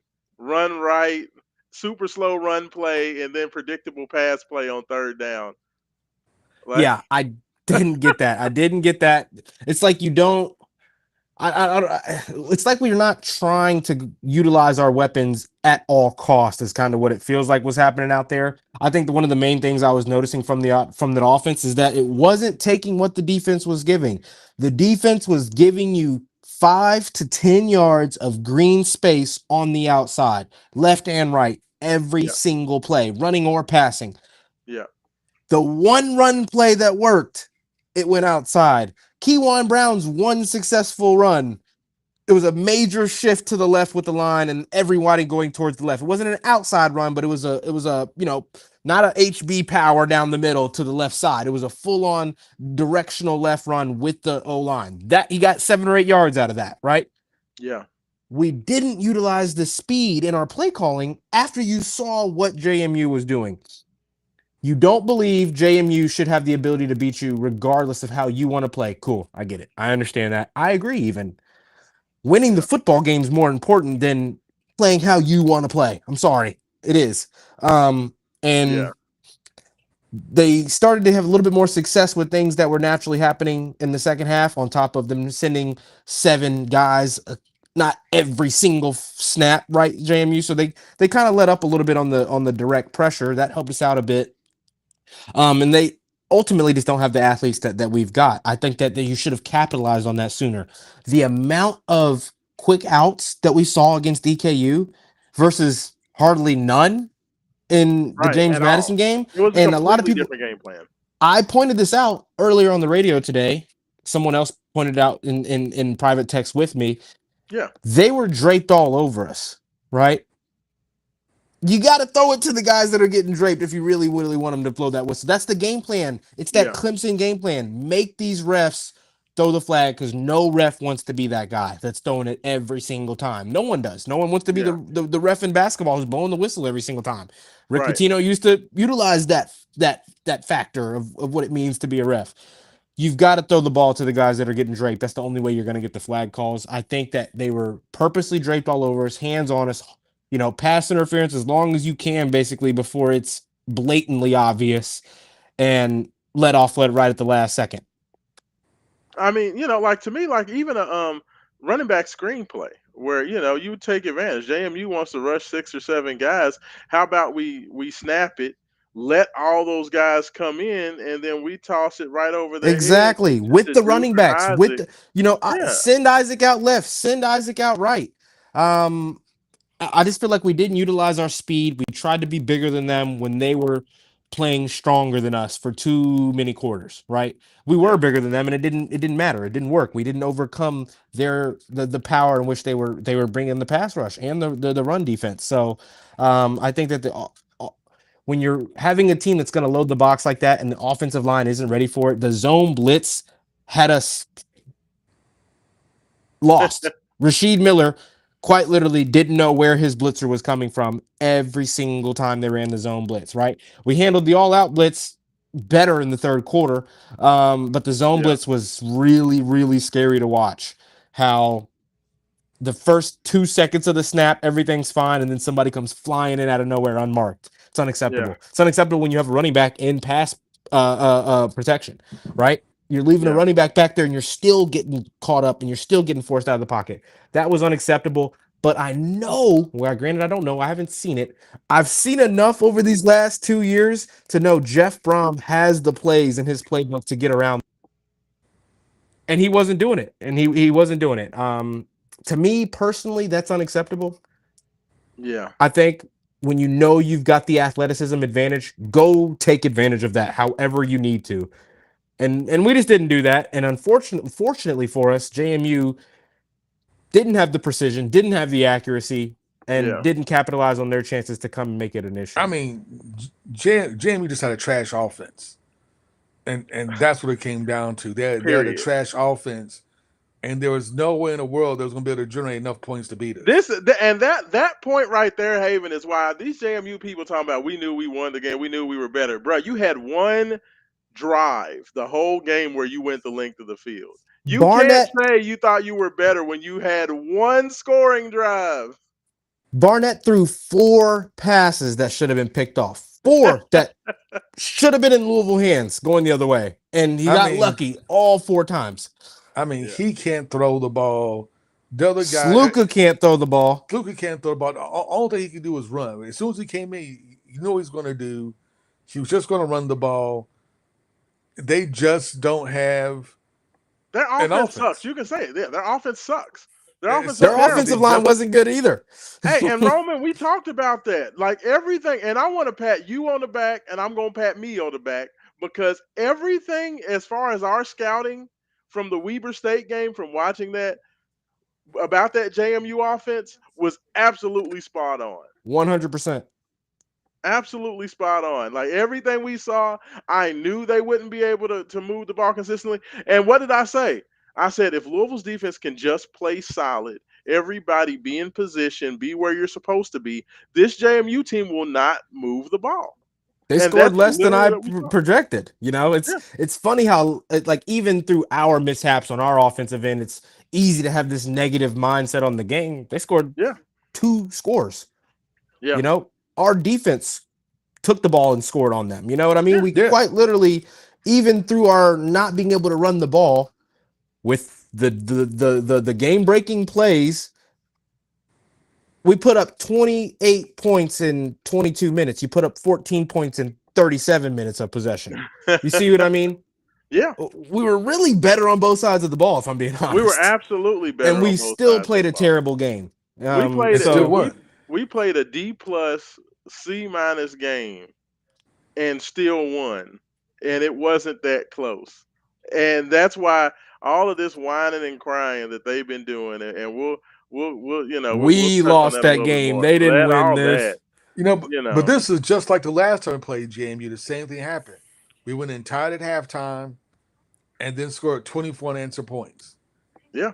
super slow run play, and then predictable pass play on third down. Like, Yeah, I didn't get that. I didn't get that. It's like you don't. It's like we're not trying to utilize our weapons at all costs. Is kind of what it feels like was happening out there. I think one of the main things I was noticing from the offense is that it wasn't taking what the defense was giving. The defense was giving you 5 to 10 yards of green space on the outside, left and right, every yeah, single play, running or passing. yeah, The one run play that worked, it went outside. Keywan Brown's one successful run, it was a major shift to the left with the line and everybody going towards the left. It wasn't an outside run, but it was a not a HB power down the middle to the left side. It was a full on directional left run with the O line. That he got 7 or 8 yards out of that, right? yeah, We didn't utilize the speed in our play calling after you saw what JMU was doing. You don't believe JMU should have the ability to beat you regardless of how you want to play. Cool. I get it. I understand that. I agree, even. Winning the yeah, football game is more important than playing how you want to play. I'm sorry. It is. And yeah, they started to have a little bit more success with things that were naturally happening in the second half, on top of them sending 7 guys, not every single snap, right, JMU. So they kind of let up a little bit on the direct pressure. That helped us out a bit. And they ultimately just don't have the athletes that we've got. I think that you should have capitalized on that sooner. The amount of quick outs that we saw against DKU versus hardly none in the right. James At Madison all. game. It was a And a lot of completely people, different game plan. I pointed this out earlier on the radio today. Someone else pointed out in private text with me. Yeah, They were draped all over us, right? You got to throw it to the guys that are getting draped if you really want them to blow that whistle. That's the game plan. It's that yeah, Clemson game plan. Make these refs throw the flag, because no ref wants to be that guy that's throwing it every single time. No one does. No one wants to be yeah. the ref in basketball who's blowing the whistle every single time. Rick Right. Pitino used to utilize that factor of what it means to be a ref. You've got to throw the ball to the guys that are getting draped. That's the only way you're going to get the flag calls. I think that they were purposely draped all over us, hands on us, pass interference as long as you can, basically, before it's blatantly obvious, and let right at the last second. I mean, like, to me, like, even a running back screenplay where you take advantage. JMU wants to rush 6 or 7 guys. How about we snap it, let all those guys come in, and then we toss it right over their head Exactly. to With the Duke running or backs, with Isaac. Yeah, send Isaac out left, send Isaac out right. Um, I just feel like we didn't utilize our speed. We tried to be bigger than them when they were playing stronger than us for too many quarters, right? We were yeah, bigger than them, and it didn't matter. It didn't work. We didn't overcome the power in which they were bringing the pass rush and the run defense. So I think that when you're having a team that's going to load the box like that and the offensive line isn't ready for it, the zone blitz had us lost. Rasheed Miller quite literally didn't know where his blitzer was coming from every single time they ran the zone blitz, right? We handled the all out blitz better in the third quarter, but the zone Yeah, blitz was really, really scary to watch. How the first 2 seconds of the snap, everything's fine, and then somebody comes flying in out of nowhere unmarked. It's yeah, unacceptable. It's unacceptable when you have a running back in pass protection, right? You're leaving a yeah, running back there, and you're still getting caught up, and you're still getting forced out of the pocket. That was unacceptable. But I know, well, granted, I don't know. I haven't seen it. I've seen enough over these last 2 years to know Jeff Brom has the plays in his playbook to get around, and he wasn't doing it. And he wasn't doing it. To me personally, that's unacceptable. yeah, I think when you know you've got the athleticism advantage, go take advantage of that however you need to. And we just didn't do that. And fortunately for us, JMU didn't have the precision, didn't have the accuracy, and yeah. didn't capitalize on their chances to come and make it an I issue. mean, JMU just had a trash offense, and that's what it came down to. They had a Period. trash offense, and there was no way in the world they was going to be able to generate enough points to beat us. And that point right there, Haven, is why these JMU people talking about we knew we won the game, we knew we were better, bro. You had one drive the whole game where you went the length of the field. You can't Barnett say you thought you were better when you had one scoring drive. Barnett threw 4 passes that should have been picked off. 4 that should have been in Louisville hands going the other way. And he I got mean, lucky all 4 times. Yeah, he can't throw the ball. The other guy, Sluka can't throw the ball. Luka can't throw the ball. All thing he can do is run. As soon as he came in, you know what he's going to do. He was just going to run the ball. They just don't have their an offense sucks. offense. You can say it. Yeah, their offense sucks. Their offense is So Their yeah, terrible. offensive line wasn't good either. Hey, and Roman, we talked about that. Like everything, and I want to pat you on the back, and I'm gonna pat me on the back because everything as far as our scouting from the Weber State game, from watching that about that JMU offense was absolutely spot on. 100%. Absolutely spot on. Like everything we saw, I knew they wouldn't be able to move the ball consistently. And what did I say? I said if Louisville's defense can just play solid, everybody be in position, be where you're supposed to be, this JMU team will not move the ball. They And scored that's less than literally I what we saw. projected. You know, Yeah, it's funny how like even through our mishaps on our offensive end, it's easy to have this negative mindset on the game. They scored yeah, 2 scores. yeah, You know, our defense took the ball and scored on them. You know what I mean? yeah, We Yeah, quite literally, even through our not being able to run the ball with the game breaking plays, we put up 28 points in 22 minutes. You put up 14 points in 37 minutes of possession. You see what I mean? yeah. We were really better on both sides of the ball, if I'm being We were honest. absolutely And better we on both still sides of played the a ball. terrible game. We played and it. still So won. We played a D plus C minus game and still won. And it wasn't that close. And that's why all of this whining and crying that they've been doing, and we'll we touch on lost that a that little bit game. more. They didn't Let win all that, this. you But know, this is just like the last time we played JMU. The same thing happened. We went in tied at halftime and then scored 24 unanswered points. yeah.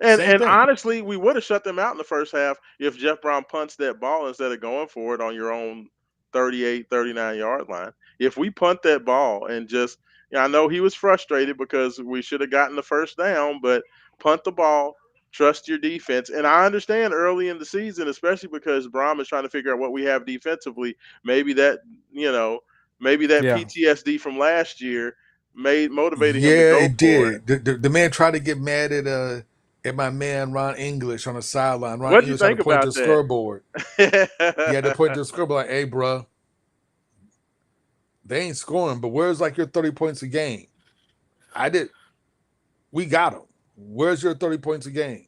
Same And thing. honestly, we would have shut them out in the first half if Jeff Brown punts that ball instead of going for it on your own 38, 39-yard line. If we punt that ball and just, I know he was frustrated because we should have gotten the first down, but punt the ball, trust your defense. And I understand early in the season, especially because Brom is trying to figure out what we have defensively. Maybe that, you know, maybe that Yeah. PTSD from last year made motivated him to Yeah, go it for it. did. The man tried to get mad at my man Ron English on the sideline. Ron What do you English had to think point to about the that? scoreboard. He had to point to the scoreboard like, "Hey, bro, they ain't scoring, but where's like your 30 points a game? I did. We got them. Where's your 30 points a game?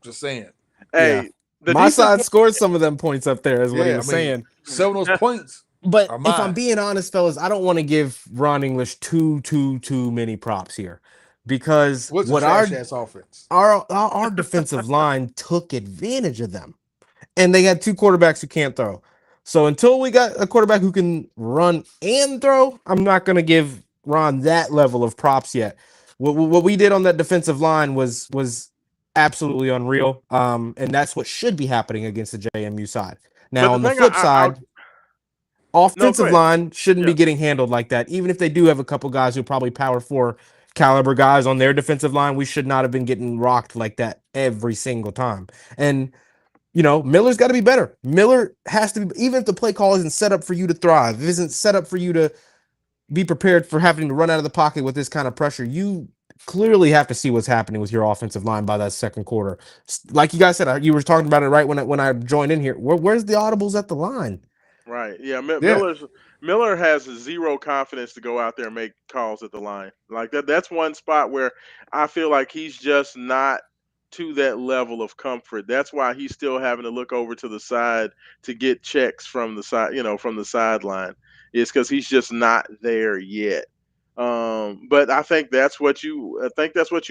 Just saying. Yeah. Hey, the My defense. side scored some of them points up there, is what he Yeah, I was mean, saying. some of those points But are if I'm mine. being honest, fellas, I don't want to give Ron English too many props here, because What's a what trash ass offense? our defensive line took advantage of them, and they had 2 quarterbacks who can't throw. So until we got a quarterback who can run and throw, I'm not going to give Ron that level of props yet. What we did on that defensive line was absolutely unreal. And that's what should be happening against the JMU side. But Now, the on the thing flip I'll side, no, go offensive ahead. line shouldn't Yeah, be getting handled like that. Even if they do have a couple guys who probably power four caliber guys on their defensive line, we should not have been getting rocked like that every single time. And Miller's got to be better. Miller has to be, even if the play call isn't set up for you to thrive, if it isn't set up for you to be prepared for having to run out of the pocket with this kind of pressure, you clearly have to see what's happening with your offensive line by that second quarter. Like you guys said, you were talking about it right when I joined in here. Where's the audibles at the line? right. Yeah, Yeah, Miller has zero confidence to go out there and make calls at the line. Like that. That's one spot where I feel like he's just not to that level of comfort. That's why he's still having to look over to the side to get checks from the side, from the sideline. It's because he's just not there yet. But I think that's what you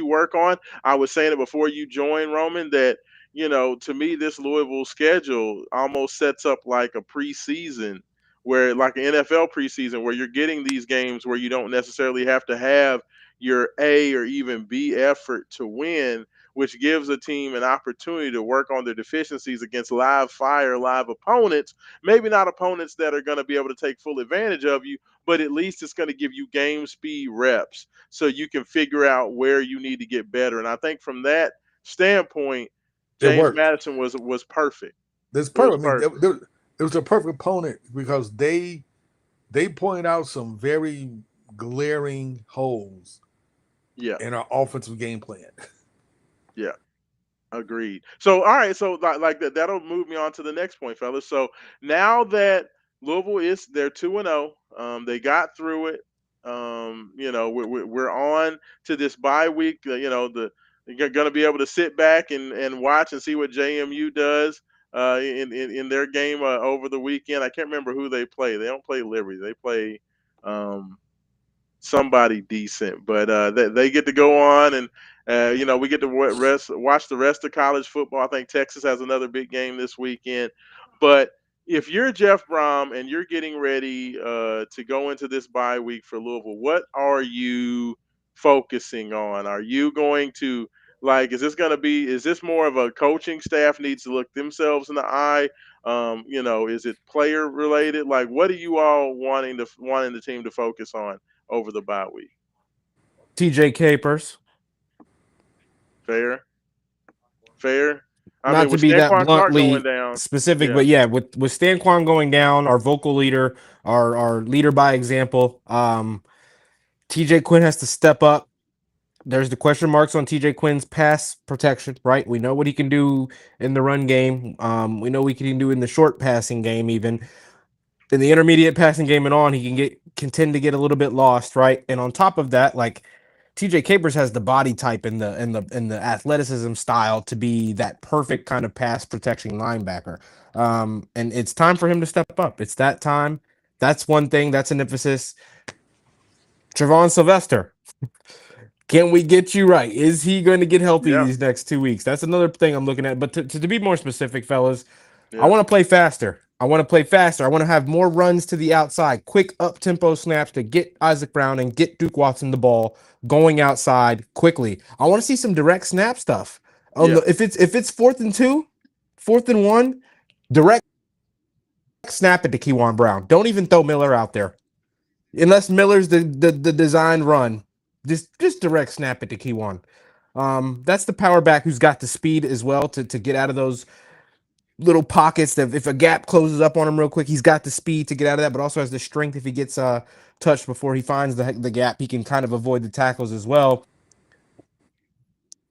work on. I was saying it before you joined, Roman, that to me, this Louisville schedule almost sets up like a preseason, where like an NFL preseason, where you're getting these games where you don't necessarily have to have your A or even B effort to win, which gives a team an opportunity to work on their deficiencies against live opponents. Maybe not opponents that are going to be able to take full advantage of you, but at least it's going to give you game speed reps so you can figure out where you need to get better. And I think from that standpoint, it James worked. Madison was perfect. That's It was perfect. I mean, perfect. it was a perfect opponent because they pointed out some very glaring holes Yeah, in our offensive game plan. yeah. Agreed. So, all right. So, like that, that'll move me on to the next point, fellas. So now that Louisville is they're 2-0, they got through it. We're on to this bye week. You're going to be able to sit back and watch and see what JMU does in their game over the weekend. I can't remember who they play. They don't play Liberty. They play. Um, Somebody decent. But they get to go on, and we get to watch the rest of college football. I think Texas has another big game this weekend. But if you're Jeff Brom and you're getting ready to go into this bye week for Louisville, what are you focusing on? Are you going to like? Is this more of a coaching staff needs to look themselves in the eye? Is it player related? Like, what are you all wanting the team to focus on over the bye week? TJ Capers. Fair, fair. I mean, Not to with be that Stanquan Clark going bluntly down, specific, yeah, but yeah, with Stan Kwan going down, our vocal leader, our leader by example, TJ Quinn has to step up. There's the question marks on TJ Quinn's pass protection, right? We know what he can do in the run game. We know what he can do in the short passing game, even in the intermediate passing game and on, he can tend to get a little bit lost, right? And on top of that, like TJ Capers has the body type and the athleticism style to be that perfect kind of pass protection linebacker. And it's time for him to step up. It's that time. That's one thing. That's an emphasis. Trevon Sylvester, can we get you right? Is he going to get healthy yeah, these next 2 weeks? That's another thing I'm looking at. But to be more specific, fellas, I yeah. want to play faster. I want to play faster. I want to have more runs to the outside, quick up tempo snaps to get Isaac Brown and get Duke Watson the ball going outside quickly. I want to see some direct snap stuff. On Yeah. the if it's 4th and 2, 4th and 1, direct snap it to Keywan Brown. Don't even throw Miller out there unless Miller's the design run. Just direct snap it to Keywan. That's the power back who's got the speed as well to get out of those little pockets that if a gap closes up on him real quick, he's got the speed to get out of that, but also has the strength if he gets touched before he finds the gap, he can kind of avoid the tackles as well.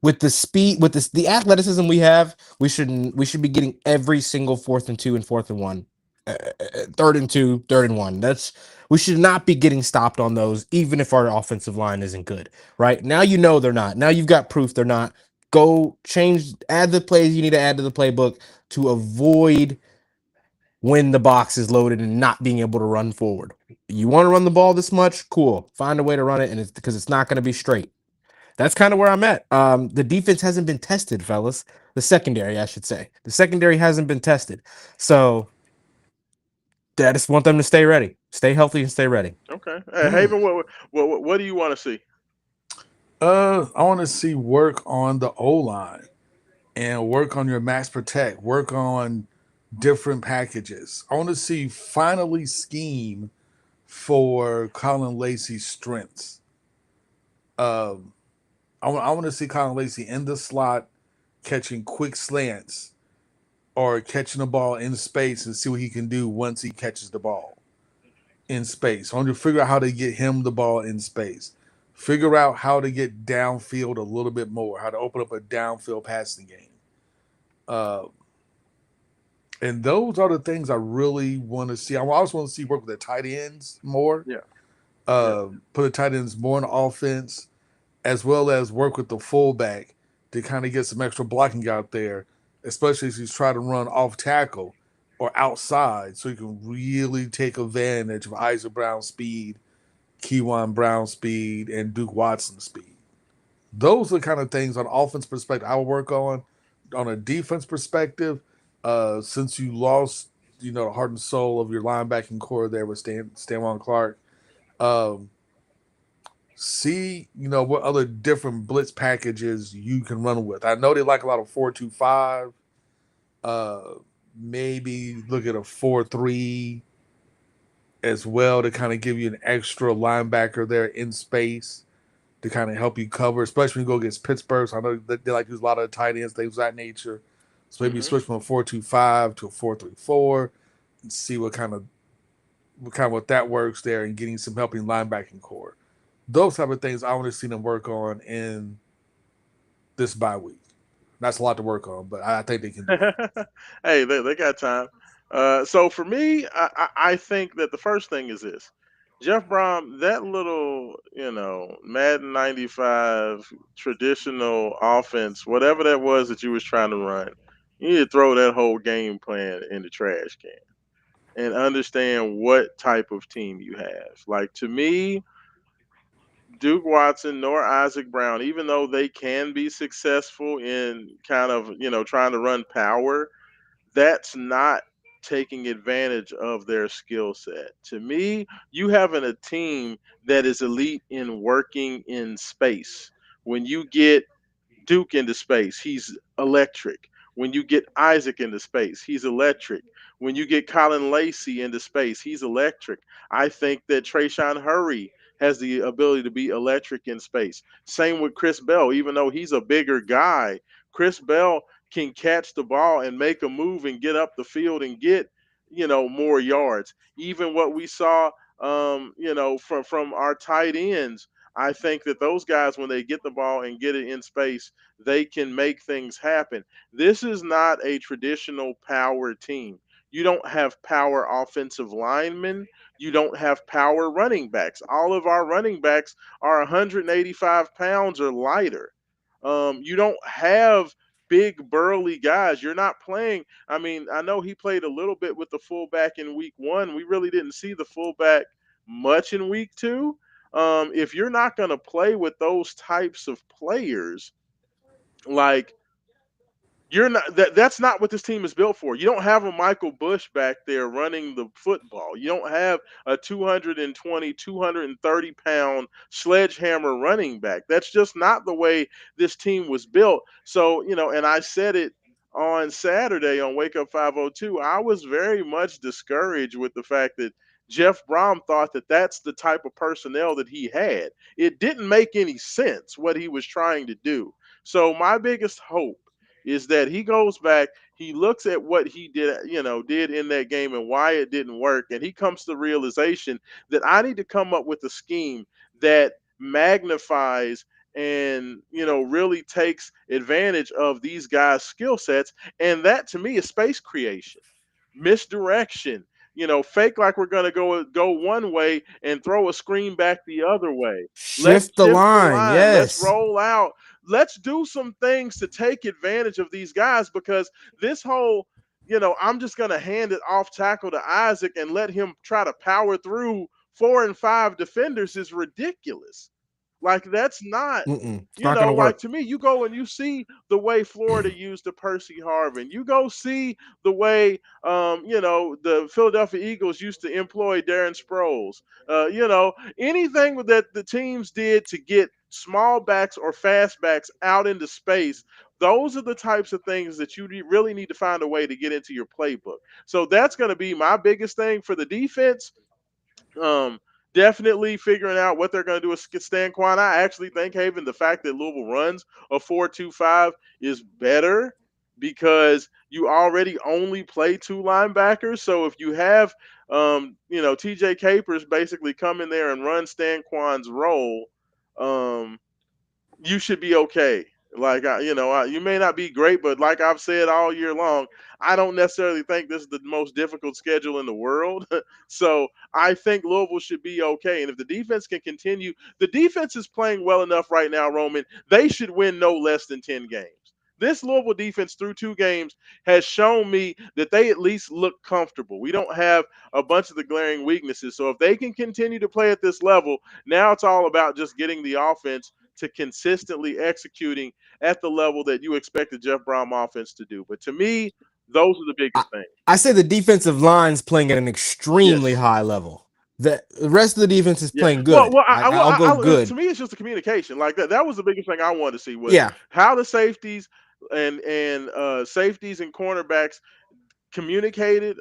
With the speed, with the athleticism we have, we should be getting every single 4th and 2 and 4th and 1, 3rd and 2, 3rd and 1. That's we should not be getting stopped on those, even if our offensive line isn't good. Right now, they're not. Now you've got proof they're not. Go change, add the plays you need to add to the playbook to avoid when the box is loaded and not being able to run forward. You want to run the ball this much? Cool. Find a way to run it, and it's because it's not going to be straight. That's kind of where I'm at. The defense hasn't been tested, fellas. The secondary, I should say. The secondary hasn't been tested. So I just want them to stay ready, stay healthy, and stay ready. Okay. Mm. Haven, what do you want to see? I want to see work on the O line. and work on your max protect, work on different packages. I want to see finally scheme for Colin Lacey's strengths. Um, I want to see Colin Lacey in the slot catching quick slants or catching the ball in space and see what he can do once he catches the ball in space. I want to figure out how to get him the ball in space. Figure out how to get downfield a little bit more, how to open up a downfield passing game. Uh, and those are the things I really want to see. I also want to see work with the tight ends more. Yeah, yeah. Put the tight ends more in offense, as well as work with the fullback to kind of get some extra blocking out there, especially as he's trying to run off tackle or outside, so you can really take advantage of Isaac Brown's speed, Keywan Brown's speed, and Duke Watson's speed. Those are the kind of things on offense perspective I will work on. On a defense perspective, since you lost, the heart and soul of your linebacking core there with Stanwan Clark, um, see, what other different blitz packages you can run with. I know they like a lot of 4-2-5. Uh, Maybe look at a 4-3 as well to kind of give you an extra linebacker there in space to kind of help you cover, especially when you go against Pittsburgh. So I know that they like to use a lot of tight ends, things of that nature. So maybe Hmm. switch from a 4-2-5 to a 4-3-4 and see what that works there and getting some helping linebacking core. Those type of things I want to see them work on in this bye week. That's a lot to work on, but I think they can do it. Hey, they got time. So for me, I think that the first thing is this. Jeff Brom, that little, Madden 95 traditional offense, whatever that was that you was trying to run, you need to throw that whole game plan in the trash can and understand what type of team you have. Like to me, Duke Watson nor Isaac Brown, even though they can be successful in kind of, trying to run power, that's not taking advantage of their skill set. To me, you having a team that is elite in working in space. When you get Duke into space, he's electric. When you get Isaac into space, he's electric. When you get Colin Lacey into space, he's electric. I think that Trayshawn Hurry has the ability to be electric in space. Same with Chris Bell, even though he's a bigger guy. Chris Bell can catch the ball and make a move and get up the field and get, more yards. Even what we saw, from our tight ends, I think that those guys, when they get the ball and get it in space, they can make things happen. This is not a traditional power team. You don't have power offensive linemen. You don't have power running backs. All of our running backs are 185 pounds or lighter. You don't have big burly guys. You're not playing. I mean, I know he played a little bit with the fullback in week one. We really didn't see the fullback much in week two. If you're not going to play with those types of players, like you're not that's not what this team is built for. You don't have a Michael Bush back there running the football. You don't have a 220, 230-pound sledgehammer running back. That's just not the way this team was built. So, and I said it on Saturday on Wake Up 502, I was very much discouraged with the fact that Jeff Brom thought that that's the type of personnel that he had. It didn't make any sense what he was trying to do. So my biggest hope is that he goes back, he looks at what he did in that game and why it didn't work, and he comes to the realization that I need to come up with a scheme that magnifies and really takes advantage of these guys' skill sets, and that to me is space creation, misdirection. Fake like we're gonna go one way and throw a screen back the other way. Let's Shift the shift the line. line. Let's Yes. roll out. Let's do some things to take advantage of these guys because this whole, I'm just gonna hand it off tackle to Isaac and let him try to power through 4 and 5 defenders is ridiculous. Like that's not, Mm-mm. It's not gonna like work. to me, you go and you see the way Florida used the Percy Harvin. You go see the way, the Philadelphia Eagles used to employ Darren Sproles. Anything that the teams did to get small backs or fast backs out into space those are the types of things that you really need to find a way to get into your playbook. So that's going to be my biggest thing for the defense. um, Definitely figuring out what they're going to do with Stanquan. I actually think, Haven, the fact that Louisville runs a 4-2-5 is better because you already only play two linebackers. So if you have, TJ Capers basically come in there and run Stanquan's role, um, you should be okay. Like you may not be great, but like I've said all year long, I don't necessarily think this is the most difficult schedule in the world. So I think Louisville should be okay. And if the defense can continue, the defense is playing well enough right now, Roman. They should win no less than 10 games. This Louisville defense through two games has shown me that they at least look comfortable. We don't have a bunch of the glaring weaknesses. So if they can continue to play at this level, now it's all about just getting the offense to consistently executing at the level that you expect the Jeff Brom offense to do. But to me, those are the I, biggest things. I say the defensive line's playing at an extremely Yes. high level. The rest of the defense is Yeah. playing Well, good. well, I'll go to good. me, it's just the communication. Like that. That was the biggest thing I wanted to see was Yeah, how the safeties and safeties and cornerbacks communicated,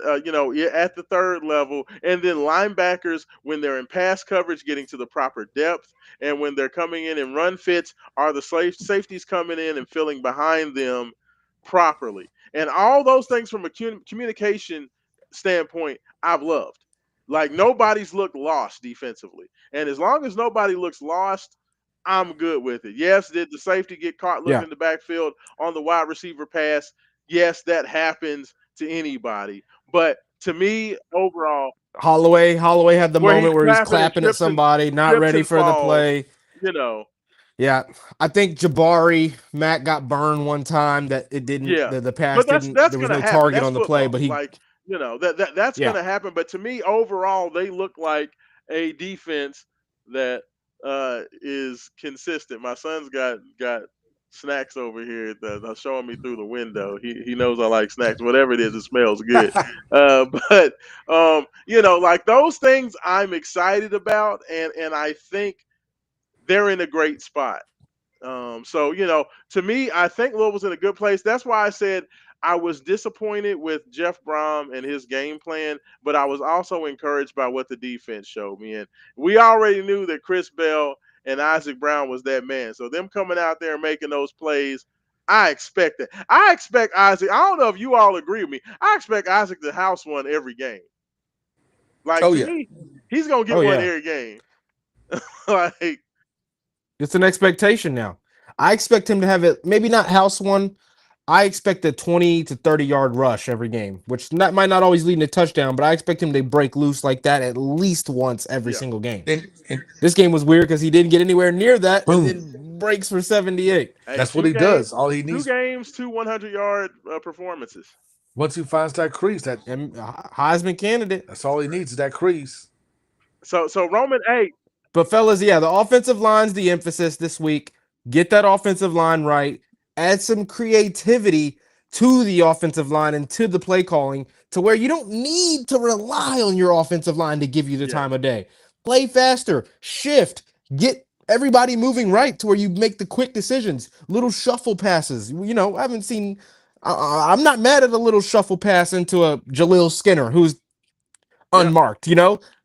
at the third level, and then linebackers when they're in pass coverage getting to the proper depth, and when they're coming in run fits, are the safeties coming in and filling behind them properly, and all those things from a communication standpoint, I've loved. Like nobody's looked lost defensively, and as long as nobody looks lost, I'm good with it. Yes, did the safety get caught looking yeah. in the backfield on the wide receiver pass? Yes, that happens to anybody. But to me, overall, Holloway had the where he's moment where he's clapping and clapping at somebody, not trips ready and for the falls, play. you know, Yeah, I think Jabari Matt got burned one time that it didn't yeah. the pass But that's didn't that's there was gonna no happen. target That's on the play, football. but he Like, that's yeah. gonna happen. But to me, overall, they look like a defense that is consistent. My son's got snacks over here that are showing me through the window. He knows I like snacks. Whatever it is, it smells good. But like those things I'm excited about, and I think they're in a great spot. So to me, I think Louisville's in a good place. That's why I said I was disappointed with Jeff Brom and his game plan, but I was also encouraged by what the defense showed me. And we already knew that Chris Bell and Isaac Brown was that man. So them coming out there and making those plays, I expect it. I expect Isaac. I don't know if you all agree with me. I expect Isaac to house one every game. Like Oh to yeah. me, he's gonna Oh get one yeah. every game. Like It's an expectation now. I expect him to have it maybe not house one. I expect a 20 to 30-yard rush every game, which might not always lead to a touchdown, but I expect him to break loose like that at least once every yeah. single game. And This game was weird because he didn't get anywhere near that and boom. then breaks for 78. Hey, That's what he does. All he two needs games, two 100-yard performances. once he finds that crease, And Heisman candidate. that's all he needs is that crease. So Roman, hey, But fellas, yeah, the offensive line's the emphasis this week. Get that offensive line right. Add some creativity to the offensive line and to the play calling to where you don't need to rely on your offensive line to give you the yeah, time of day. Play faster, shift, get everybody moving right to where you make the quick decisions. Little shuffle passes. I haven't seen. I'm not mad at a little shuffle pass into a Jaleel Skinner who's yeah, unmarked.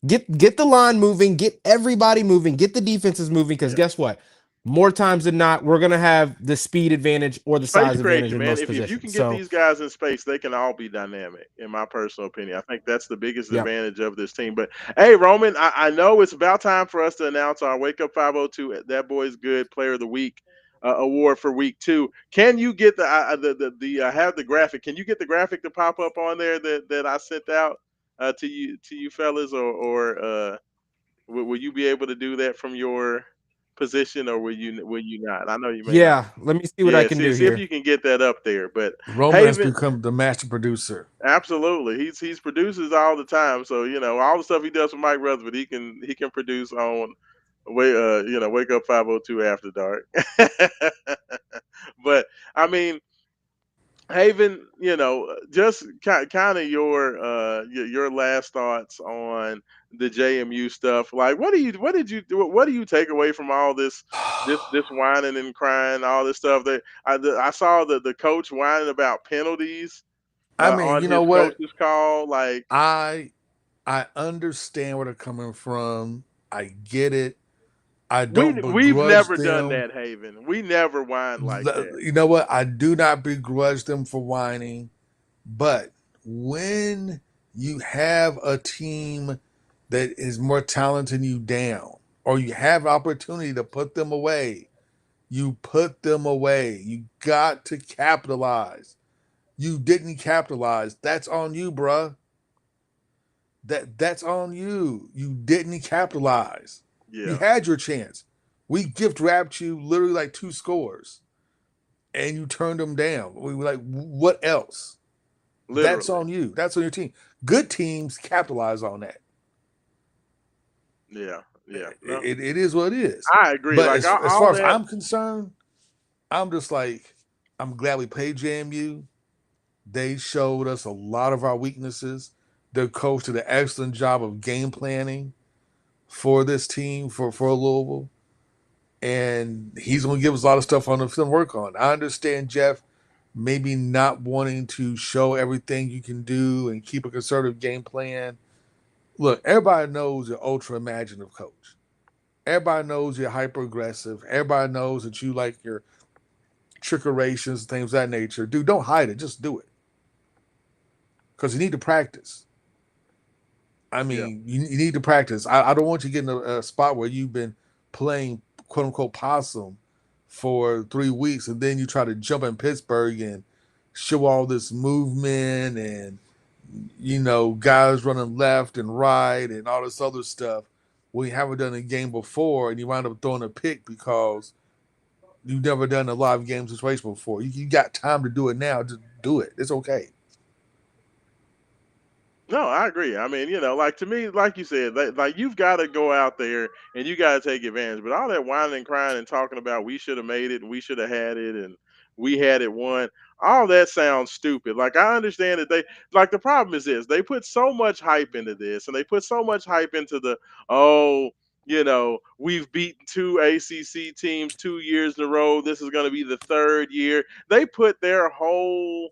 Get the line moving, get everybody moving, get the defenses moving. Because yeah. guess what? More times than not, we're gonna have the speed advantage or the Space size advantage creation, in man. most If you can positions. get So, these guys in space, they can all be dynamic. In my personal opinion, I think that's the biggest yeah, advantage of this team. But hey, Roman, I know it's about time for us to announce our Wake Up 502. That boy's good Player of the Week award for week 2. Can you get the have the graphic? Can you get the graphic to pop up on there that I sent out to you fellas, or will you be able to do that from your position, or will you not? I know you may not. yeah. Let me see what I Yeah, can see do see if here. you can get that up there. But Roman has Haven, become the master producer. absolutely, he's produces all the time. So all the stuff he does for Mike Rutherford, he can produce on Wake Up 502 After Dark. But I mean, Haven, just kind of your last thoughts on the JMU stuff. Like, what do you take away from all this whining and crying, all this stuff that I saw the coach whining about penalties I mean, on you know his what? coach's call. Like, I I understand where they're coming from. I get it. I don't we've begrudge never done them. that, Haven. We never whine like that. You know what? I do not begrudge them for whining. But when you have a team that is more talented than you down, or you have opportunity to put them away, you put them away. You got to capitalize. You didn't capitalize. That's on you, bruh. That's on you. You didn't capitalize. You Yeah, had your chance. We gift wrapped you literally like two scores, and you turned them down. We were like, what else? That's literally. on you. That's on your team. Good teams capitalize on that. Yeah, yeah. No, It is what it is. I agree. But Like as all far as that. I'm concerned, I'm just like, I'm glad we played JMU. They showed us a lot of our weaknesses. Their coach did an excellent job of game planning for this team for Louisville, and he's going to give us a lot of stuff on the film to work on. I understand Jeff maybe not wanting to show everything you can do and keep a conservative game plan. Look, everybody knows you're ultra imaginative coach. Everybody knows you're hyper aggressive. Everybody knows that you like your trickerations, things of that nature. Dude, don't hide it. Just do it. Because you need to practice. I Yeah. mean, you need to practice. I don't want you to get in a spot where you've been playing quote unquote possum for 3 weeks and then you try to jump in Pittsburgh and show all this movement and guys running left and right and all this other stuff we haven't done a game before, and you wind up throwing a pick because you've never done a live game situation before. You got time to do it now. Just do it. It's okay. No, I agree. I mean, like to me, like you said, like you've got to go out there and you got to take advantage. But all that whining and crying and talking about we should have made it and we should have had it and we had it won, all that sounds stupid. Like I understand that like the problem is this: they put so much hype into this, and they put so much hype into oh, we've beaten two ACC teams 2 years in a row. This is going to be the third year. They put their whole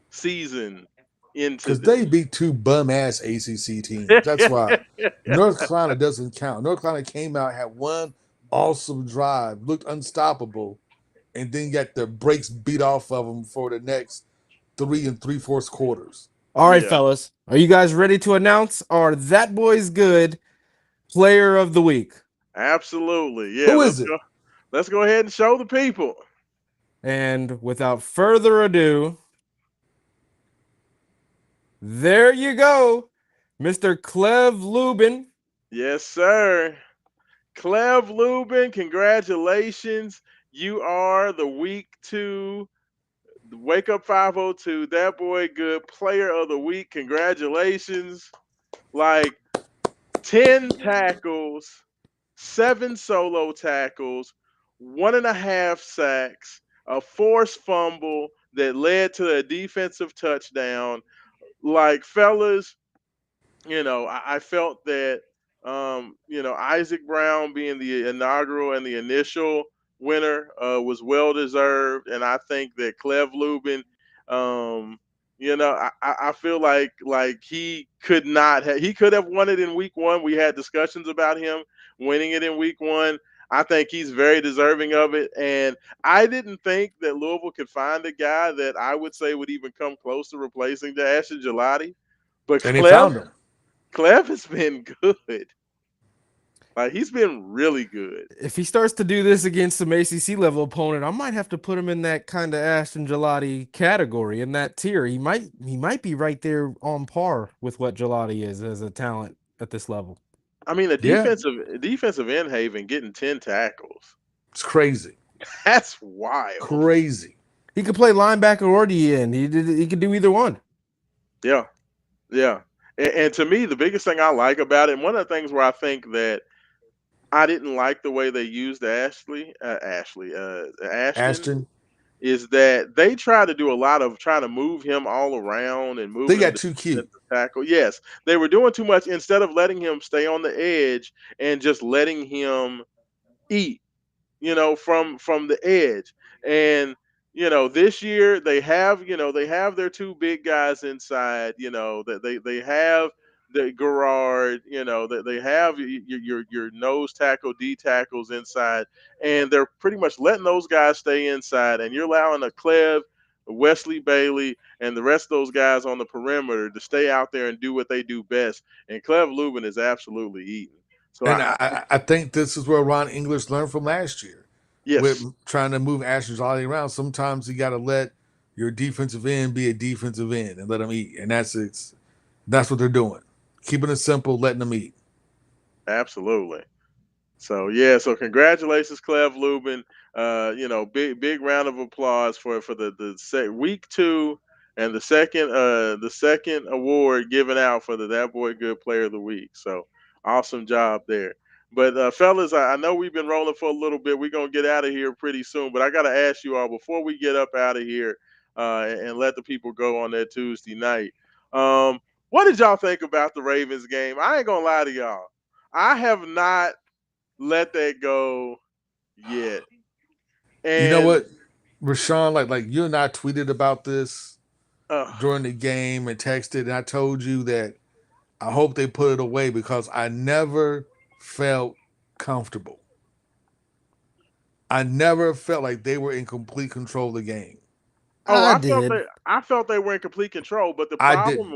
season into Because this. they beat two bum ass ACC teams. That's why North Carolina doesn't count. North Carolina came out, had one awesome drive, looked unstoppable, and then got the brakes beat off of them for the next 3 and 3/4 quarters. All right, Yeah, fellas. Are you guys ready to announce our That Boy's Good Player of the Week? absolutely. Yeah, Who let's is it? go. Let's go ahead and show the people. And without further ado, there you go, Mr. Clev Lubin. Yes, sir. Clev Lubin, congratulations. You are the week 2 Wake Up 502. That boy good player of the week. Congratulations. Like 10 tackles, 7 solo tackles, 1.5 sacks, a forced fumble that led to a defensive touchdown. Like, fellas, I felt that, Isaac Brown being the inaugural and the initial winner was well deserved, and I think that Clev Lubin, um, I feel like he could have won it in week 1. We had discussions about him winning it in week 1. I think he's very deserving of it, and I didn't think that Louisville could find a guy that I would say would even come close to replacing Ashton Gelati. But And they found him. Clef has been good. Like he's been really good. If he starts to do this against some ACC level opponent, I might have to put him in that kind of Ashton Gelati category in that tier. He might be right there on par with what Gelati is as a talent at this level. I mean, a Yeah, defensive end Haven getting 10 tackles. it's crazy. That's wild. Crazy. He could play linebacker or DN. He could do either one. Yeah, yeah. And to me, the biggest thing I like about it, and one of the things where I think that I didn't like the way they used Ashton. Ashton. is that they try to do a lot of trying to move him all around and They moving him got to too cute. defensive tackle. Yes, they were doing too much instead of letting him stay on the edge and just letting him eat, from the edge. And this year they have their two big guys inside. That they have the Garrard. That they have your nose tackle, D tackles inside, and they're pretty much letting those guys stay inside, and you're allowing a Clev, Wesley Bailey, and the rest of those guys on the perimeter to stay out there and do what they do best. And Clev Lubin is absolutely eating. So And I think this is where Ron English learned from last year with yes, trying to move Ashton's all around. Sometimes you got to let your defensive end be a defensive end and let them eat. And that's what they're doing. Keeping it simple, letting them eat. absolutely. So yeah, so congratulations, Clev Lubin. Big round of applause for the week two and the second award given out for the That Boy Good Player of the Week. So awesome job there. But fellas, I know we've been rolling for a little bit. We're gonna get out of here pretty soon. But I gotta ask you all before we get up out of here and let the people go on that Tuesday night. Um, what did y'all think about the Ravens game? I ain't gonna lie to y'all. I have not let that go yet. You know And what, Rashawn, like you and I tweeted about this uh, during the game and texted, and I told you that I hope they put it away because I never felt comfortable. I never felt like they were in complete control of the game. oh, I I felt did. that I felt they were in complete control, but the I problem didn't.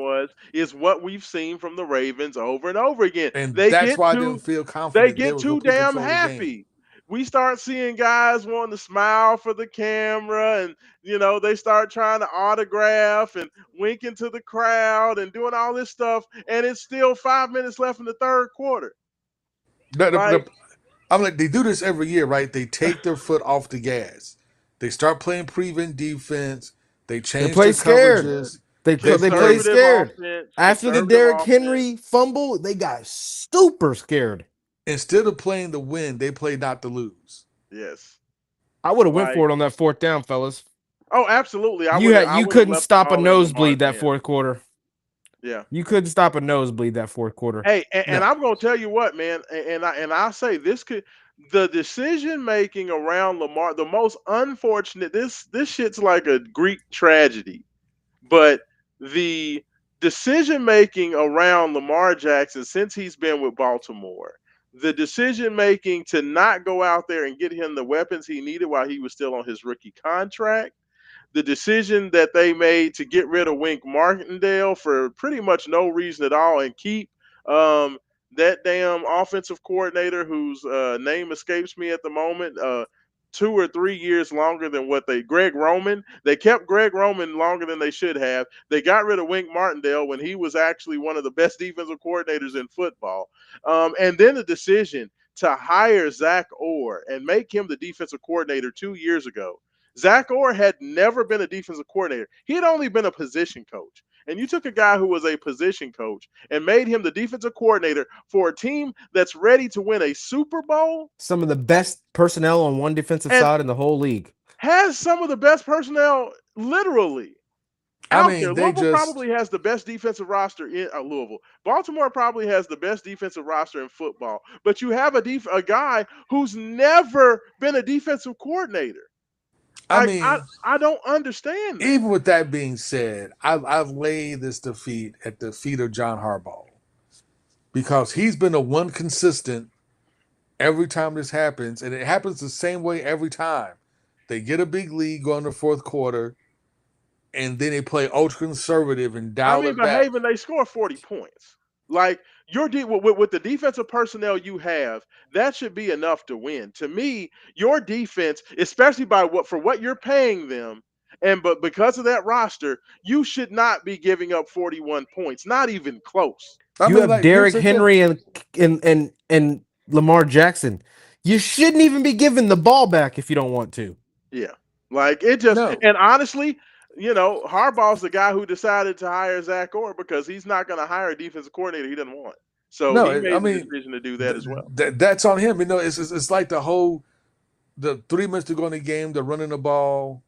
is what we've seen from the Ravens over and over again. And They that's get why I didn't too feel they confident they get were in too complete damn control of the game. happy. We start seeing guys wanting to smile for the camera, and they start trying to autograph and winking to the crowd and doing all this stuff, and it's still 5 minutes left in the third quarter. The- the- Like the- I'm like, they do this every year, right? They take their foot off the gas. They start playing prevent defense. They They change play their scared. coverages. They They play play conservative scared. offense, After the conservative Derrick offense. Henry fumble, they got super scared. instead of playing to win, they play not to lose. Yes. I would have went Like, for it on that fourth down, fellas. oh, absolutely. I You would had I you would have couldn't left the stop a ball in Lamar's nosebleed that hands. fourth quarter. Yeah. You couldn't stop a nosebleed that fourth quarter. Hey, and No, I'm gonna tell you what, man, and I say this could the decision making around Lamar, the most unfortunate. This shit's like a Greek tragedy, but the decision making around Lamar Jackson since he's been with Baltimore, the decision making to not go out there and get him the weapons he needed while he was still on his rookie contract, the decision that they made to get rid of Wink Martindale for pretty much no reason at all and keep um, that damn offensive coordinator whose name escapes me at the moment. 2 or 3 years longer than what Greg Roman. They kept Greg Roman longer than they should have. They got rid of Wink Martindale when he was actually one of the best defensive coordinators in football. And then the decision to hire Zach Orr and make him the defensive coordinator 2 years ago. Zach Orr had never been a defensive coordinator. He had only been a position coach. And you took a guy who was a position coach and made him the defensive coordinator for a team that's ready to win a Super Bowl Some of the best personnel on one defensive and side in the whole league. has some of the best personnel literally I out there. mean they Louisville just. probably has the best defensive roster in Louisville. Baltimore probably has the best defensive roster in football. But you have a guy who's never been a defensive coordinator. I Like I, mean, I don't understand that. even with that being said, I've laid this defeat at the feet of John Harbaugh because he's been the one consistent every time this happens, and it happens the same way every time. They get a big lead, go in the fourth quarter, and then they play ultra conservative and I dial mean, it back. behaving, they score 40 points. Like with the defensive personnel you have, that should be enough to win. To me, your defense, especially by what you're paying them, and but because of that roster, you should not be giving up 41 points, not even close. I You mean, have like here's Derrick the thing. Henry and Lamar Jackson. You shouldn't even be giving the ball back if you don't want to. Yeah. Like it just No, and honestly, Harbaugh's the guy who decided to hire Zach Orr because he's not going to hire a defensive coordinator he doesn't want. So he no. I made the mean, decision to do that as well. that's on him. It's like the 3 minutes to go in the game. They're running the ball.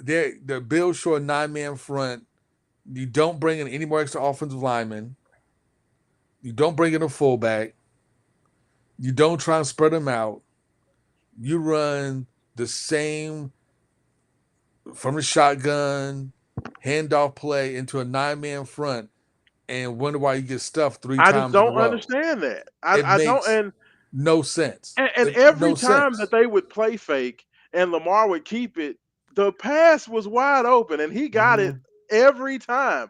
they're built short 9-man front. You don't bring in any more extra offensive linemen. You don't bring in a fullback. You don't try and spread them out. You run the same from the shotgun handoff play into a 9-man front and wonder why you get stuffed three I just times in a don't row. understand that. It I don't, makes no sense. and every No time that sense. they would play fake and Lamar would keep it, the pass was wide open and he got it Mhm. every time.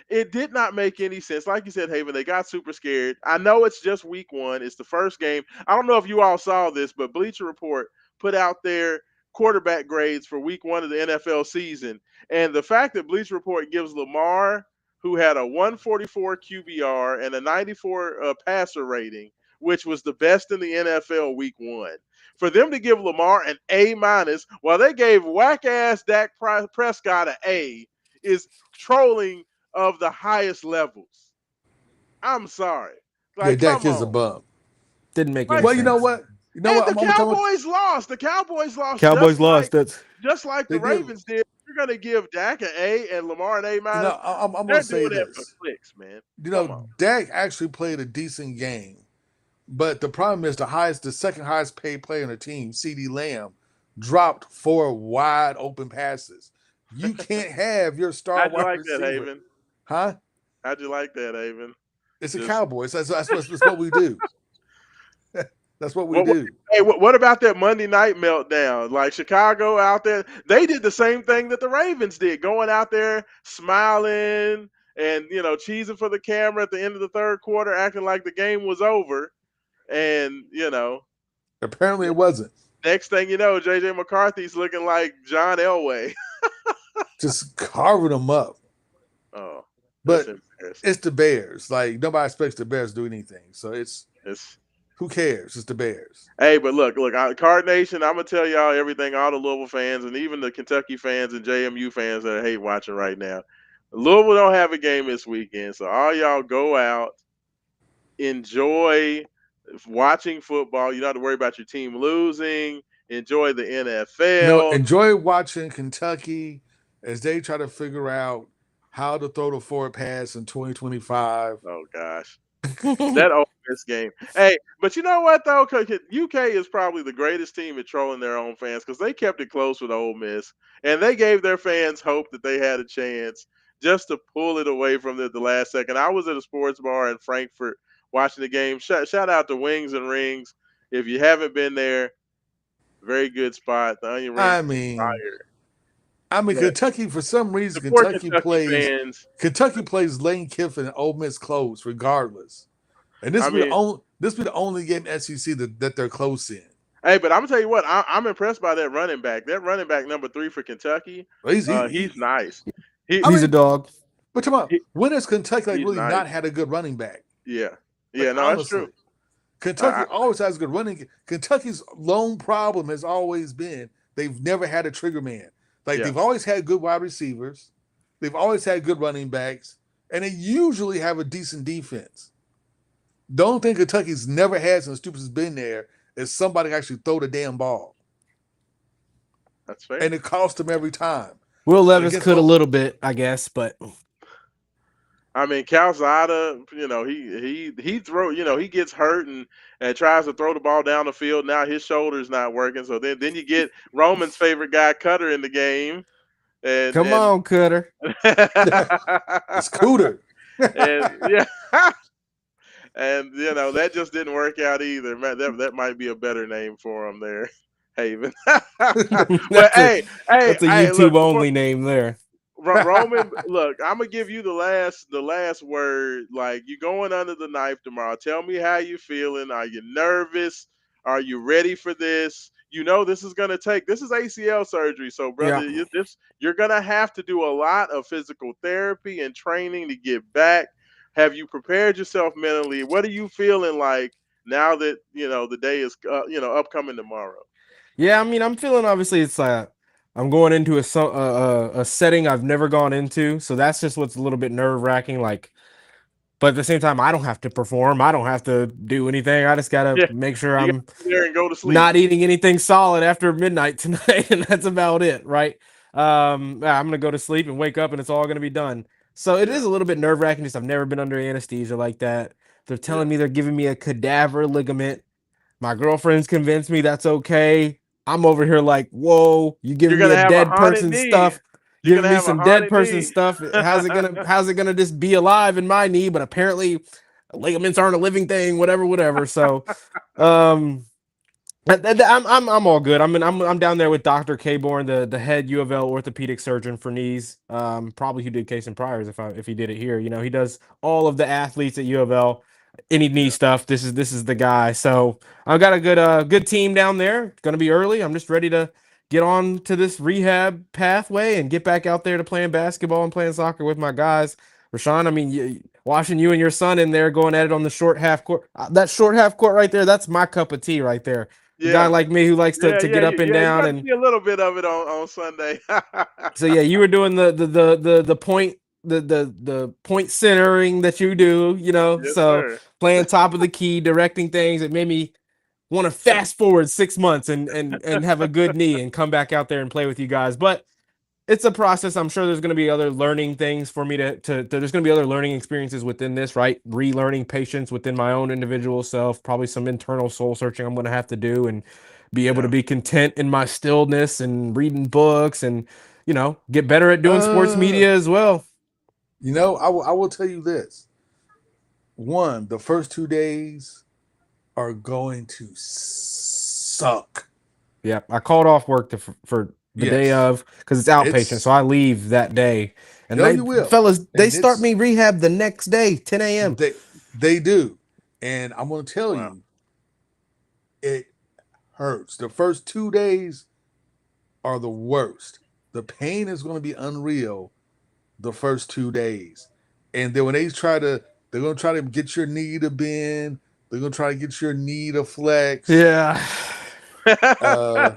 It did not make any sense. Like you said, Haven, they got super scared. I know it's just week one, it's the first game. I don't know if you all saw this, but Bleacher Report put out their quarterback grades for week one of the NFL season. And the fact that Bleacher Report gives Lamar, who had a 144 QBR and a 94 passer rating, which was the best in the NFL week one. For them to give Lamar an A minus while they gave whack ass Dak Prescott an A is trolling of the highest levels. I'm sorry. Yeah, Like, Dak come is a on. bum. Didn't make any Like, Well, you know sense. what? You know and what? the I'm talking. Cowboys lost. The Cowboys lost Cowboys lost. That's just like They the did. Ravens did. You're gonna give Dak an A and Lamar an A You minus. know, I'm gonna They're say doing that for this. clicks, man. You know, Come on. Dak actually played a decent game, but the problem is the second highest paid player on the team, C.D. Lamb, dropped 4 wide open passes. You can't have your star How'd you wide like that, receiver, Haven? huh? How'd you like that, Haven? It's a Just Cowboys. That's what we do. That's what we what? do. Hey, what about that Monday night meltdown? Like Chicago out there, they did the same thing that the Ravens did, going out there smiling and cheesing for the camera at the end of the third quarter, acting like the game was over. And Apparently, it wasn't. next thing you know, JJ McCarthy's looking like John Elway. Just carving them up. Oh, that's But embarrassing. it's the Bears. Like nobody expects the Bears to do anything. So it's It's who cares? It's the Bears. Hey, but look, Card Nation. I'm gonna tell y'all everything. All the Louisville fans and even the Kentucky fans and JMU fans that hate watching right now. Louisville don't have a game this weekend, so all y'all go out, enjoy watching football. You don't have to worry about your team losing. Enjoy the NFL. Enjoy watching Kentucky as they try to figure out how to throw the forward pass in 2025. Oh gosh. That Ole Miss game. Hey, but you know what though? UK is probably the greatest team at trolling their own fans because they kept it close with Ole Miss, and they gave their fans hope that they had a chance just to pull it away from them at the last second. I was at a sports bar in Frankfurt watching the game. Shout out to Wings and Rings. If you haven't been there, very good spot. The onion rings I are mean, fire. But Kentucky for some reason support Kentucky fans. Kentucky plays Lane Kiffin and Ole Miss close regardless, and I mean, this be the only game in SEC that they're close in. hey, but I'm gonna tell you what, I'm impressed by that running back. That running back number 3 for Kentucky, he's nice. He, I he's a mean, dog. but come on, he when has Kentucky like he's really nice. not had a good running back? Yeah, Like yeah, no, that's true. honestly, Kentucky I, always has good running. Kentucky's lone problem has always been they've never had a trigger man. Like yeah, they've always had good wide receivers, they've always had good running backs, and they usually have a decent defense. The only thing Kentucky's never had since Stoops has been there is somebody actually throw the damn ball, that's fair. and it cost them every time. Will But Levis against could a little bit, I guess, but I mean, Calzada, he throw, he gets hurt and tries to throw the ball down the field. Now his shoulder's not working, so then you get Roman's favorite guy, Cutter, in the game, and come and on, Cutter. it's Cooter. and yeah. And that just didn't work out either. Man, that might be a better name for him there, Haven. But that's a hey, look, YouTube before only name there. Roman, look, I'm gonna give you the last word. Like, you going under the knife tomorrow. Tell me how you feeling. Are you nervous? Are you ready for this? This is gonna take. This is ACL surgery, so Yeah. brother, you're gonna have to do a lot of physical therapy and training to get back. Have you prepared yourself mentally? What are you feeling like now that the day is upcoming tomorrow? Yeah, I mean, I'm feeling obviously it's I'm going into a setting I've never gone into, so that's just what's a little bit nerve wracking. Like, but at the same time, I don't have to perform. I don't have to do anything. I just gotta Yeah, make sure you got I'm to be there and go to sleep. not eating anything solid after midnight tonight, and that's about it, right? I'm gonna go to sleep and wake up and it's all gonna be done. So it Yeah. is a little bit nerve wracking. Just I've never been under anesthesia like that. They're Yeah. telling me they're giving me a cadaver ligament. My girlfriend's convinced me that's okay. I'm over here like, whoa, you You're giving me gonna a have a dead haunted person knee. stuff, You're giving gonna me have a some dead haunted person knee. stuff. How's it gonna just be alive in my knee? But apparently ligaments aren't a living thing, whatever, whatever. So um I'm all good. I'm down there with Dr. Caborn, the head U of L orthopedic surgeon for knees. Probably who did Case and Priors if he did it here. You know, he does all of the athletes at U of L. Any knee Yeah. stuff. This is the guy. So I've got a good team down there. Going to be early. I'm just ready to get on to this rehab pathway and get back out there to playing basketball and playing soccer with my guys. Rashawn, I mean, watching you and your son in there going at it on the short half court. That short half court right there, that's my cup of tea right there. A guy Yeah. like me who likes Yeah. to Yeah. get up and Yeah. You down. got to And see a little bit of it on Sunday. so yeah, you were doing the point the point centering that you do, Yes, so sir. playing top of the key, directing things. It made me want to fast forward 6 months and have a good knee and come back out there and play with you guys. But it's a process. I'm sure there's going to be other learning things for me to there's going to be other learning experiences within this, right? Relearning patience within my own individual self, probably some internal soul searching I'm going to have to do and be able to Yeah. be content in my stillness and reading books and, get better at doing sports Uh, media as well. I will tell you this. One, the first 2 days are going to suck. Yeah, I called off work for the day Yes, of because it's outpatient, so it's I leave that day. And no, they you will, fellas, they and start it's me rehab the next day, 10 a.m. they do, and I'm going to tell Wow. you, it hurts. The first 2 days are the worst. The pain is going to be unreal the first 2 days, and then when they're going to try to get your knee to bend. They're going to try to get your knee to flex. Yeah. Uh,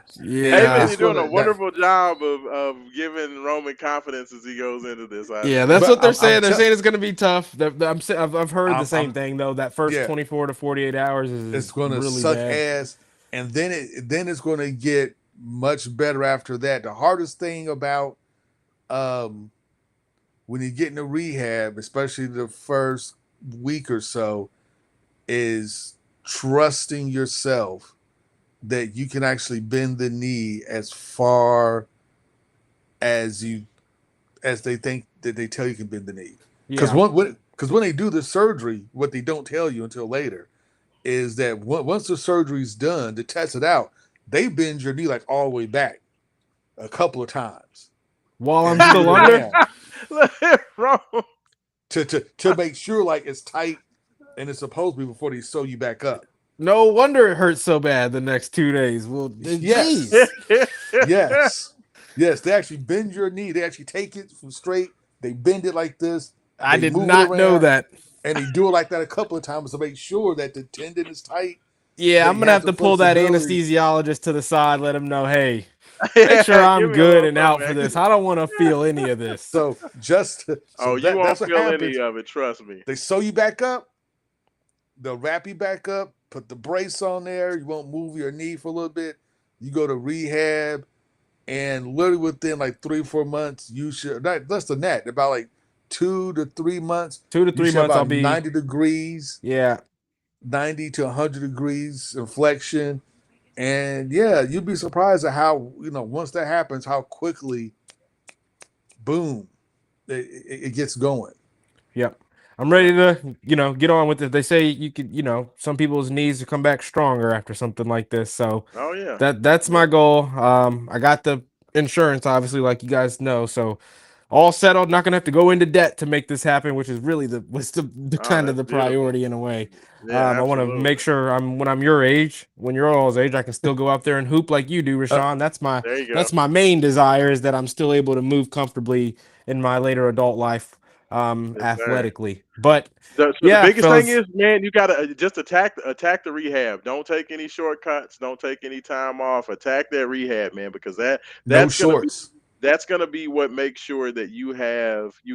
and Amen. Yeah. You're it's doing a gonna that. wonderful job of giving Roman confidence as he goes into this. Yeah, that's But what they're I'm saying. They're saying it's going to be tough. I've heard the same I'm thing though. That first yeah. 24 to 48 hours It's is gonna really suck bad. ass, and then it's gonna get much better after that. The hardest thing about um when you get into rehab, especially the first week or so, is trusting yourself that you can actually bend the knee as far as you as they think that they tell you can bend the knee. Because Yeah. when they do the surgery, what they don't tell you until later is that once the surgery's done to test it out, they bend your knee like all the way back a couple of times While I'm and move still it under. around Wrong. to make sure like it's tight and it's supposed to be before they sew you back up. No wonder it hurts so bad the next 2 days. Well, Yes, jeez. yes, yes. They actually bend your knee. They actually take it from straight. They bend it like this. I They did move it not know around, that. and they do it like that a couple of times to make sure that the tendon is tight. Yeah, That I'm you gonna have have the to pull that flexibility. anesthesiologist to the side, let him know, hey, make sure Yeah, give I'm me a good little and out for something this. extra. I don't want to feel any of this. So just Oh, so you that's won't what feel any happens. of it. Trust me. They sew you back up. They'll wrap you back up. Put the brace on there. You won't move your knee for a little bit. You go to rehab, and literally within like 3 or 4 months, you should not less than that. About like 2 to 3 months, Two to you three should have months, I'll about be. 90 degrees, Yeah, 90 to 100 degrees inflection, and yeah, you'd be surprised at how once that happens, how quickly, boom, it gets going. yep. I'm Yeah. ready to, get on with it. They say you could, some people's knees come back stronger after something like this. So Oh yeah. that's Yeah. my goal. I got the insurance, obviously, like you guys know. So all settled. Not gonna have to go into debt to make this happen, which is really the Oh, kind of that's the beautiful. priority in a way. Yeah, I want to make absolutely. sure when I'm your age, when you're all's age, I can still go out there and hoop like you do, Uh, Rashawn. There you go. That's my main desire is that I'm still able to move comfortably in my later adult life, Yes, sir. athletically. But So the yeah, biggest thing fellas, is, man, you gotta just attack the rehab. Don't take any shortcuts. Don't take any time off. Attack that rehab, man, because no that's gonna be shorts. that's gonna be what makes sure that you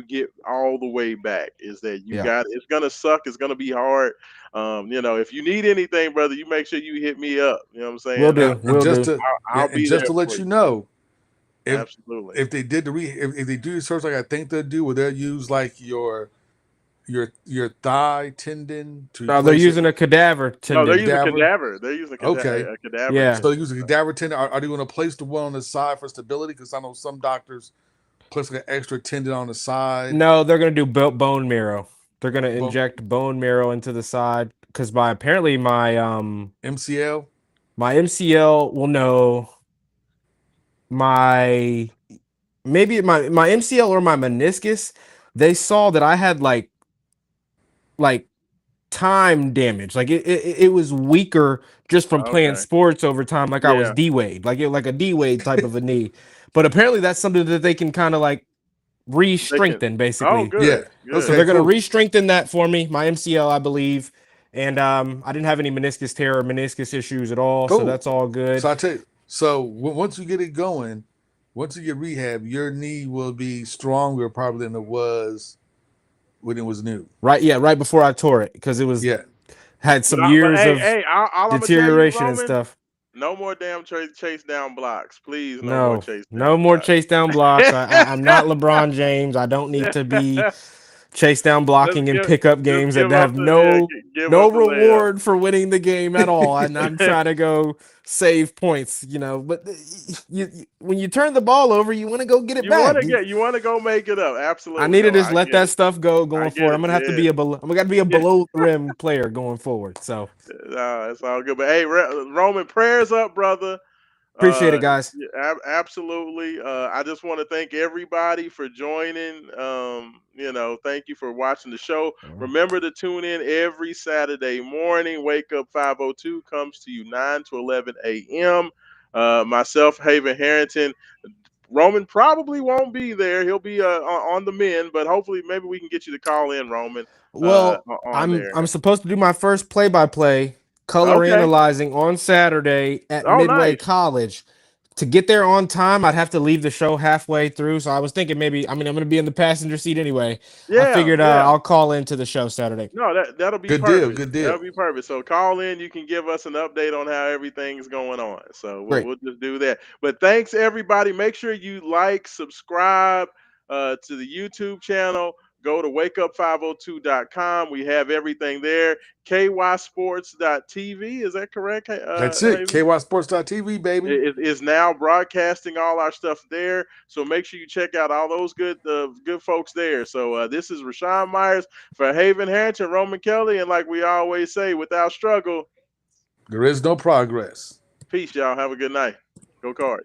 get all the way back. Is that you yeah, got it's gonna suck. It's gonna be hard. If you need anything, brother, you make sure you hit me up. You know what I'm will saying? do, And will just do. to I'll and be just there to for let you. you know, if Absolutely. if they did if they do research like I think they'll do, will they use like your thigh tendon to No, they're replace it? using a cadaver No, they're tendon. using Cadaver. cadaver. They're using Okay. a cadaver Yeah. So tendon. they use a cadaver tendon. Are they going to place the one on the side for stability? Because I know some doctors place like an extra tendon on the side. No, they're gonna do bone marrow. They're gonna Bone, inject bone marrow into the side because my apparently MCL. my MCL will know my maybe my MCL or my meniscus. They saw that I had like time damage. Like it was weaker just from playing Okay. sports over time. Like I was Yeah. D Wade, like a D Wade type of a knee. But apparently that's something that they can kind of like They can. re-strengthen Oh, basically. Yeah. good. So Good. Okay. they're gonna Cool. re-strengthen that for me, my MCL, I believe. And I didn't have any meniscus tear or meniscus issues at all, so Cool. that's all good. So I tell you. So once you get it going, once you get rehab, your knee will be stronger probably than it was when it was new. Right, yeah, right before I tore it because it was Yeah. had But some years hey, of hey, all I'm gonna tell you, deterioration and Roman, stuff. no more damn chase down blocks, please. No more No, chase no down more blocks. chase down blocks. I'm not LeBron James. I don't need to be chase down Let's blocking in pickup just games that give up have the yeah, give no up the layup. reward for winning the game at all. And I'm trying to go save points, But when you turn the ball over, you want to go get it back. You want to go make it up. I Absolutely, need to no, just I let get that it. stuff go I going get forward. it. I'm gonna be a Yeah, below the rim player going forward. So no, it's all good. But hey, Roman, prayers up, brother. appreciate it, guys. Yeah, absolutely. I just want to thank everybody for joining. Thank you for watching the show. Remember to tune in every Saturday morning. Wake Up 502 comes to you 9 to 11 a.m. Myself, Haven Harrington. Roman probably won't be there. He'll be on the men, but hopefully, maybe we can get you to call in, Roman, Well, on I'm there. supposed to do my first play-by-play color Okay. analyzing on Saturday at Oh, Midway nice. College. To get there on time, I'd have to leave the show halfway through. So I was thinking maybe I'm going to be in the passenger seat anyway. I Yeah, figured yeah. I'll call into the show Saturday. No, that'll be Good deal. perfect. Good That'll deal. be perfect. So call in. You can give us an update on how everything's going on. So Great. we'll just do that. But thanks everybody. Make sure you like, subscribe to the YouTube channel. Go to wakeup502.com. We have everything there. kysports.tv. Is that correct? That's it. Haven? KYSports.tv, baby. Is now broadcasting all our stuff there. So make sure you check out all those good folks there. So this is Raashaan Myers for Haven Harrington, Roman Kelly, and like we always say, without struggle, There is no progress. peace, y'all. Have a good night. Go Cards.